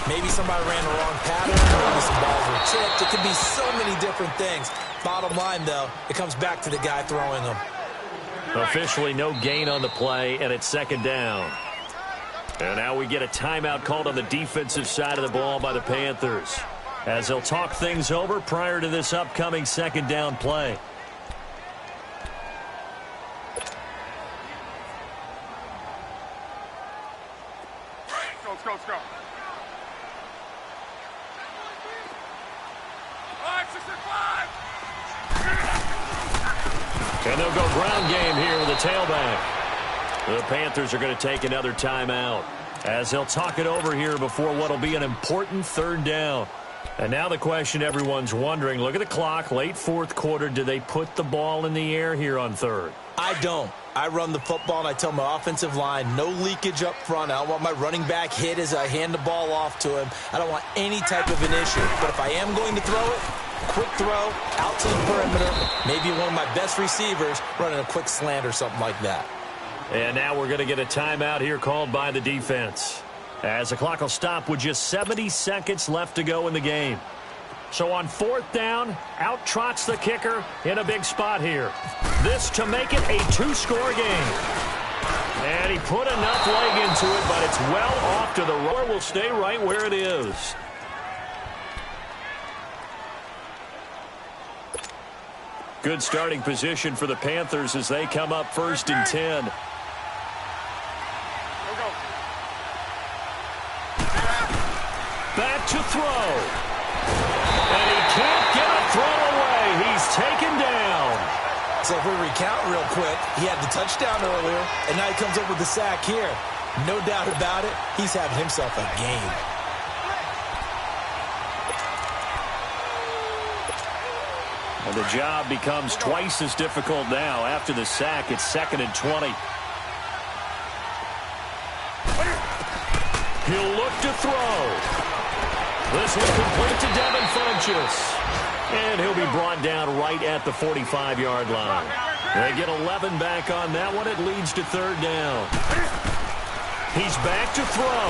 Maybe somebody ran the wrong pattern, maybe some balls were tipped. It could be so many different things. Bottom line, though, it comes back to the guy throwing them. Officially no gain on the play, and it's second down. And now we get a timeout called on the defensive side of the ball by the Panthers, as they'll talk things over prior to this upcoming second down play. Let's go. And they'll go ground game here with a tailback. The Panthers are going to take another timeout as they'll talk it over here before what will be an important third down. And now the question everyone's wondering, look at the clock, late fourth quarter, do they put the ball in the air here on third? I don't. I run the football, and I tell my offensive line, no leakage up front. I don't want my running back hit as I hand the ball off to him. I don't want any type of an issue. But if I am going to throw it, quick throw, out to the perimeter, maybe one of my best receivers running a quick slant or something like that. And now we're going to get a timeout here called by the defense, as the clock will stop with just 70 seconds left to go in the game. So on fourth down, out trots the kicker in a big spot here. This to make it a 2-score game. And he put enough leg into it, but it's well off to the right. Will stay right where it is. Good starting position for the Panthers as they come up first and 10. Back to throw. And he can't get a throw away. He's taken down. So if we recount real quick, he had the touchdown earlier, and now he comes up with the sack here. No doubt about it, he's having himself a game. And the job becomes twice as difficult now. After the sack, it's 2nd and 20. He'll look to throw. This will complete to Devin Funchess. And he'll be brought down right at the 45-yard line. They get 11 back on that one. It leads to third down. He's back to throw.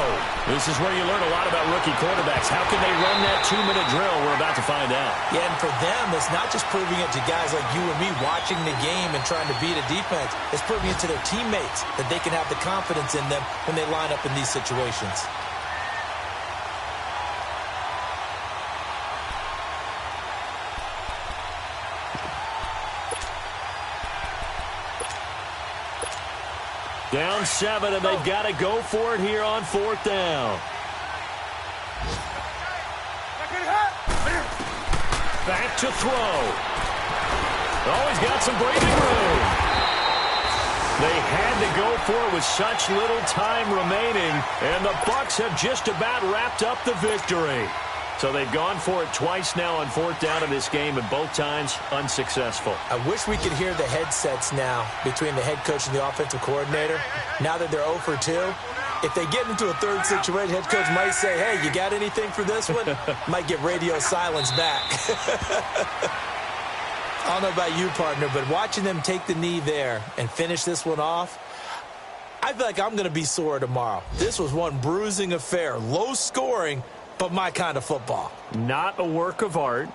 This is where you learn a lot about rookie quarterbacks. How can they run that 2-minute drill? We're about to find out. Yeah, and for them, it's not just proving it to guys like you and me watching the game and trying to beat a defense. It's proving it to their teammates that they can have the confidence in them when they line up in these situations. Down 7, and they've got to go for it here on fourth down. Back to throw. Oh, he's got some breathing room. They had to go for it with such little time remaining, and the Bucs have just about wrapped up the victory. So they've gone for it twice now on fourth down in this game, and both times unsuccessful. I wish we could hear the headsets now between the head coach and the offensive coordinator. Now that they're 0 for 2, if they get into a third situation, head coach might say, hey, you got anything for this one? Might get radio silence back. I don't know about you, partner, but watching them take the knee there and finish this one off, I feel like I'm going to be sore tomorrow. This was one bruising affair. Low scoring, but my kind of football. Not a work of art,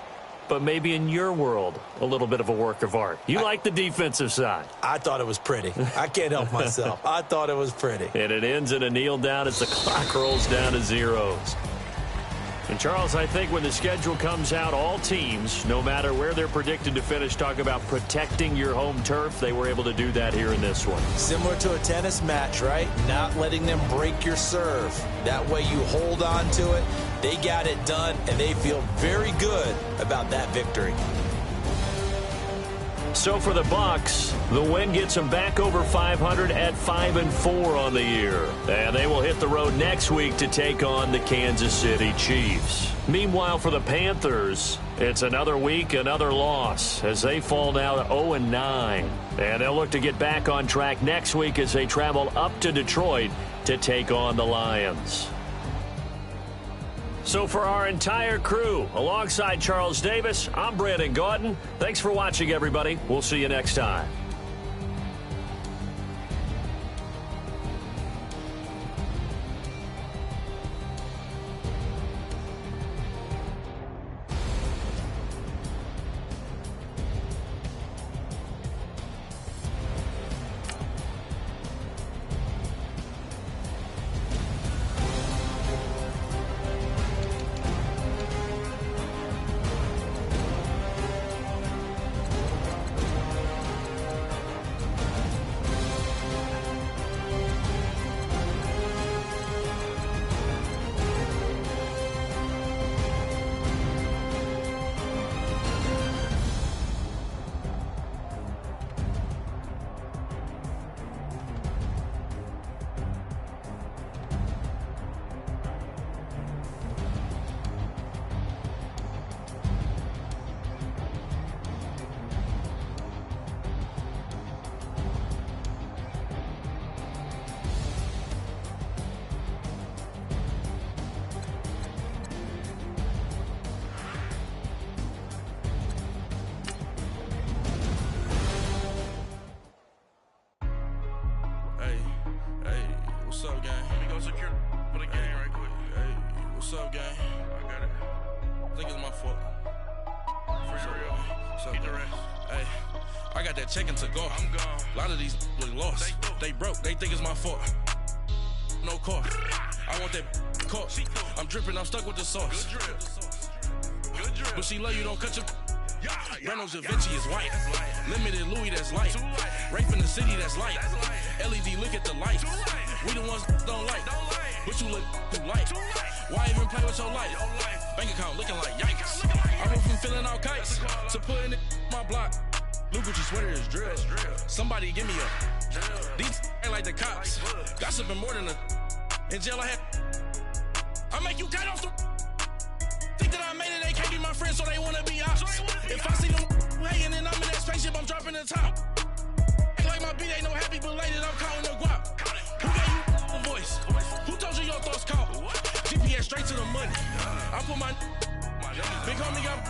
but maybe in your world, a little bit of a work of art. You like the defensive side. I thought it was pretty. I can't help myself. I thought it was pretty. And it ends in a kneel down as the clock rolls down to zeros. And, Charles, I think when the schedule comes out, all teams, no matter where they're predicted to finish, talk about protecting your home turf. They were able to do that here in this one. Similar to a tennis match, right? Not letting them break your serve. That way you hold on to it. They got it done, and they feel very good about that victory. So for the Bucs, the win gets them back over 500 at 5-4 on the year. And they will hit the road next week to take on the Kansas City Chiefs. Meanwhile, for the Panthers, it's another week, another loss as they fall now to 0-9. And they'll look to get back on track next week as they travel up to Detroit to take on the Lions. So for our entire crew, alongside Charles Davis, I'm Brandon Gaudin. Thanks for watching, everybody. We'll see you next time. What's up, gang? Let me go secure for the game right quick. Hey, what's up, gang? I got it. I think it's my fault. For real. What's up, gang? Hey, I got that check-in to go. I'm gone. A lot of these look lost. They broke. They think it's my fault. No car. I want that caught. I'm dripping. I'm stuck with the sauce. Good drip. But she love you. Don't cut your... Reynolds Da Vinci is white. Limited Louis, that's light. Rape in the city, that's light. LED, look at the light. We the ones don't like. But you look too light. Why even play with your life? Bank account looking like yikes. I went from filling out kites to putting it in my block. Blue Gucci sweater is drill. Somebody give me a... These ain't like the cops. Gossiping more than a... In jail I had... I make you cut off the... Think that I made it, they can't be my friends, so they wanna be ops. If I see them hating and I'm in that spaceship, I'm dropping the top. Ain't like my beat ain't no happy belated, I'm calling the guap. Who gave you a voice? Who told you your thoughts count? GPS straight to the money. I put my big homie got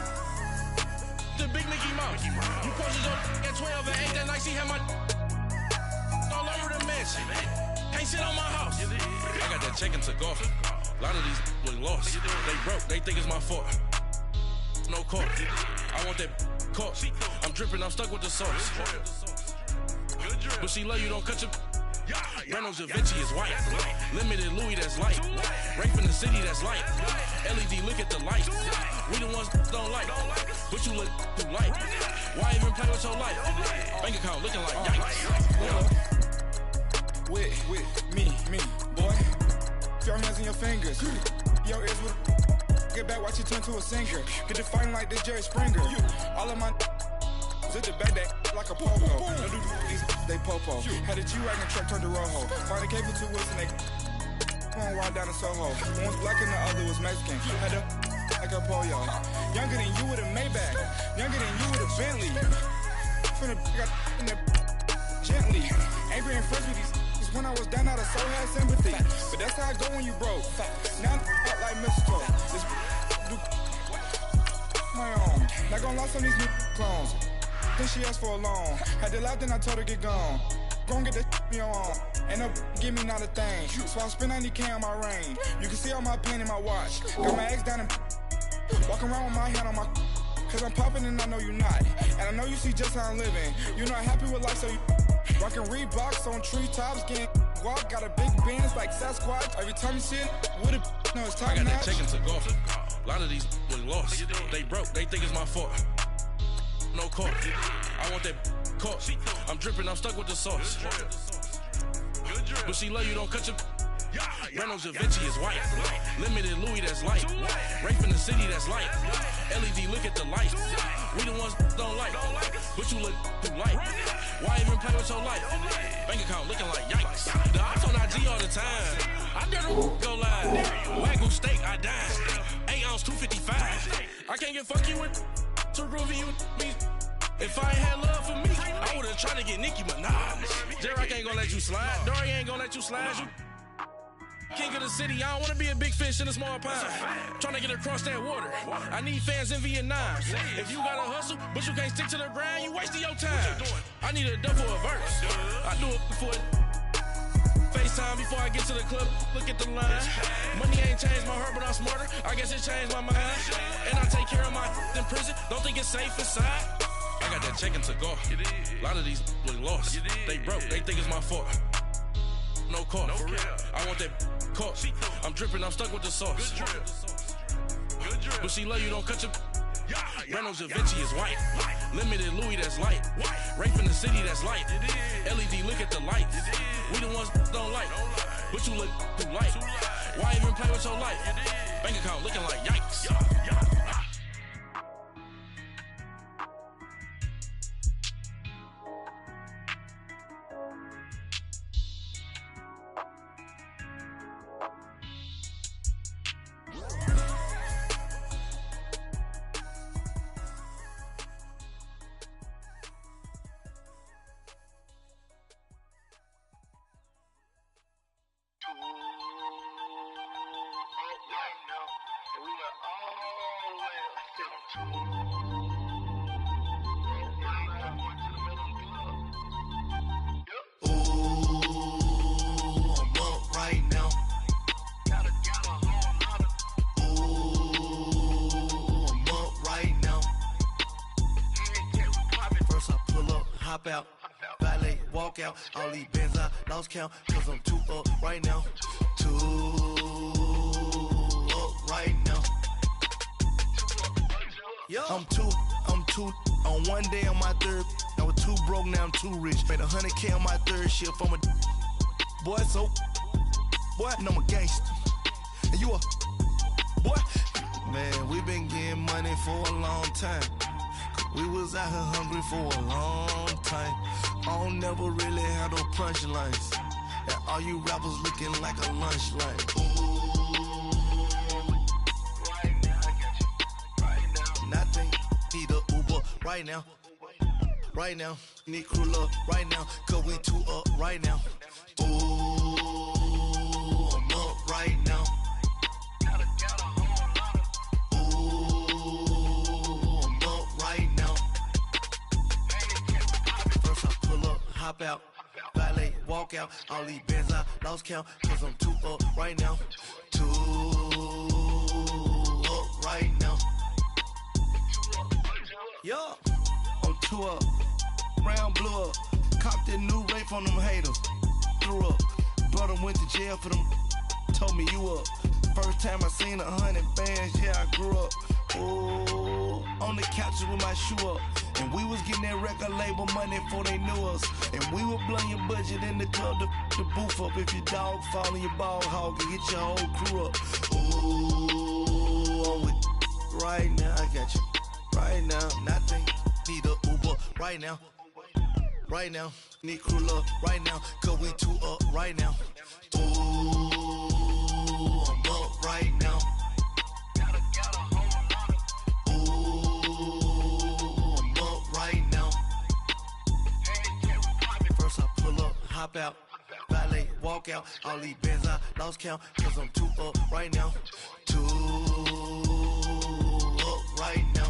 the big Mickey Mouse. You posted up at 12 and 8 that night, she had my all over the mansion. Can't sit on my house. I got that check-in to golf. A lot of these look lost. They broke, they think it's my fault. No car. I want that caught. I'm dripping, I'm stuck with the sauce. But she love you, don't cut your... Reynolds Da Vinci is white. Limited Louis, that's light. Rape in the city, that's light. LED, look at the light. We the ones don't like. But you look too light. Why even play with your life? Bank account looking like yikes. With me, boy. Your hands and your fingers. Your ears with get back, watch you turn to a singer. Get to fighting like this Jerry Springer. All of my zit the back that like a popo. No do these they popo. Had a G-Wagon truck turned to Rojo. Find a cable 2 wheels and they going wild down in Soho. One's black and the other was Mexican. Had a like a pollo. Younger than you with a Maybach. Younger than you with a Bentley. From the got in the gently. Angry and friends with these. When I was down, I so had sympathy. But that's how I go when you broke. Now I'm out like mistletoe. This do my own. Not gonna lie on these new clones. Then she asked for a loan. Had to laugh, then I told her get gone. Go and get that me on. Ain't no give me not a thing. So I spend 90K on my range. You can see all my pain in my watch. Got my ex down and walking around with my hand on my. Cause I'm popping and I know you not. And I know you see just how I'm living. You're not happy with life, so you rockin' Reeboks on treetops, getting guap. Got a big Benz like Sasquatch. Every time you see it, with it, no, it's top I got notch. that chicken to golf. A lot of these was lost. They broke, they think it's my fault. No court. I want that caught. I'm dripping, I'm stuck with the sauce. But she love you, don't cut your. Reynolds Da Vinci is white. Limited Louis, that's light. Rape in the city, that's light. LED, look at the lights. We the ones don't like. But you look too light. Why even play with your life? Bank account looking like yikes. The ops on IG all the time. I dare to go live. Wagyu steak, I died. 8 ounce, 255. I can't get fuck you with too groovy you me. If I ain't had love for me, I would've tried to get Nicki Minaj. J-Rock ain't gonna let you slide. Dory ain't gonna let you slide. You king of the city, I don't wanna be a big fish in a small pond. Trying to get across that water. I need fans in Vietnam. If you gotta hustle, but you can't stick to the grind, you wasting your time. I need a dub for a verse. I do it for it. FaceTime before I get to the club, look at the line. Money ain't changed my heart, but I'm smarter. I guess it changed my mind. And I take care of my in prison. Don't think it's safe inside. I got that chicken to go. A lot of these was lost. They broke, they think it's my fault. No court. I want that caught. I'm dripping, I'm stuck with the sauce. But she love you, don't cut your. Reynolds Da Vinci is white. Limited Louis, that's light. Rape in the city, that's light. LED, look at the lights. We the ones don't like. But you look too light. Why even play with your life? Bank account looking like yikes. Out, valet, walk out, all these bands I lost count, cause I'm too up right now, too up right now. Yo. I'm too, on one day on my third, I was too broke, now I'm too rich, made 100K on my third shift, I'm a boy, so, boy, and I'm a gangster, and you a, boy, man, we been getting money for a long time. We was out here hungry for a long time. I don't never really have no punchlines. And all you rappers looking like a lunch line. Ooh, right now, I got you. Right now, nothing. Need a Uber right now. Right now, need crew love right now. Cause we too up right now. Ooh, I'm up right now. Hop out, valet, walk out, all these bands I lost count, cause I'm too up right now, too up right now. Yo, I'm too up, round blew up, copped that new rape on them haters, threw up, brother went to jail for them, told me you up, first time I seen 100 bands, yeah I grew up, ooh, on the couches with my shoe up. And we was getting that record label money before they knew us. And we were blowing your budget in the club to boof up. If your dog fall in your ball hog and get your whole crew up. Ooh, I'm with right now, I got you. Right now, nothing. Need a Uber right now. Right now, need crew love right now. Cause we too up right now. Ooh, I'm up right now. Hop out, valet, walk out, all these bands I lost count, cause I'm too up right now, too up right now.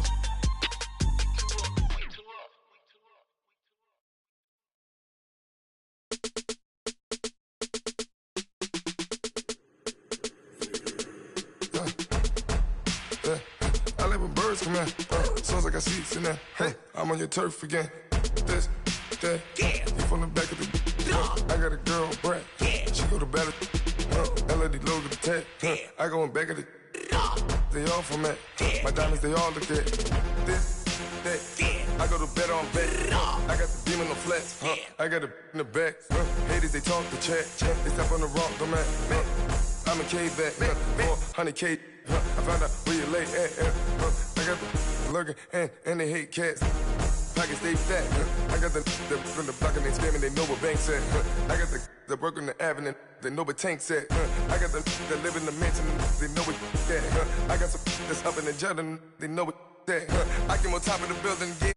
come here. Soon as I got seats in there, I'm on your turf again. This, that, you from the back of the. I got a girl, Brad. She go to battle. LAD logo the tag. I go in back of the. They all from that. My diamonds, they all look at. This, that. I go to bed on bed. I got the demon on flats. I got it in the back. Haters, they talk the chat. They step on the rock, the man. I'm a K back. 400K. I found out where you lay at. I got the lurking and they hate cats. Pockets stay fat. I got the from the block and they scamming, they know what banks at. I got the work on the avenue, they know what tanks at. I got the that live in the mansion, they know what that. I got some that's up in the jungle, they know what that. I came on top of the building, yeah,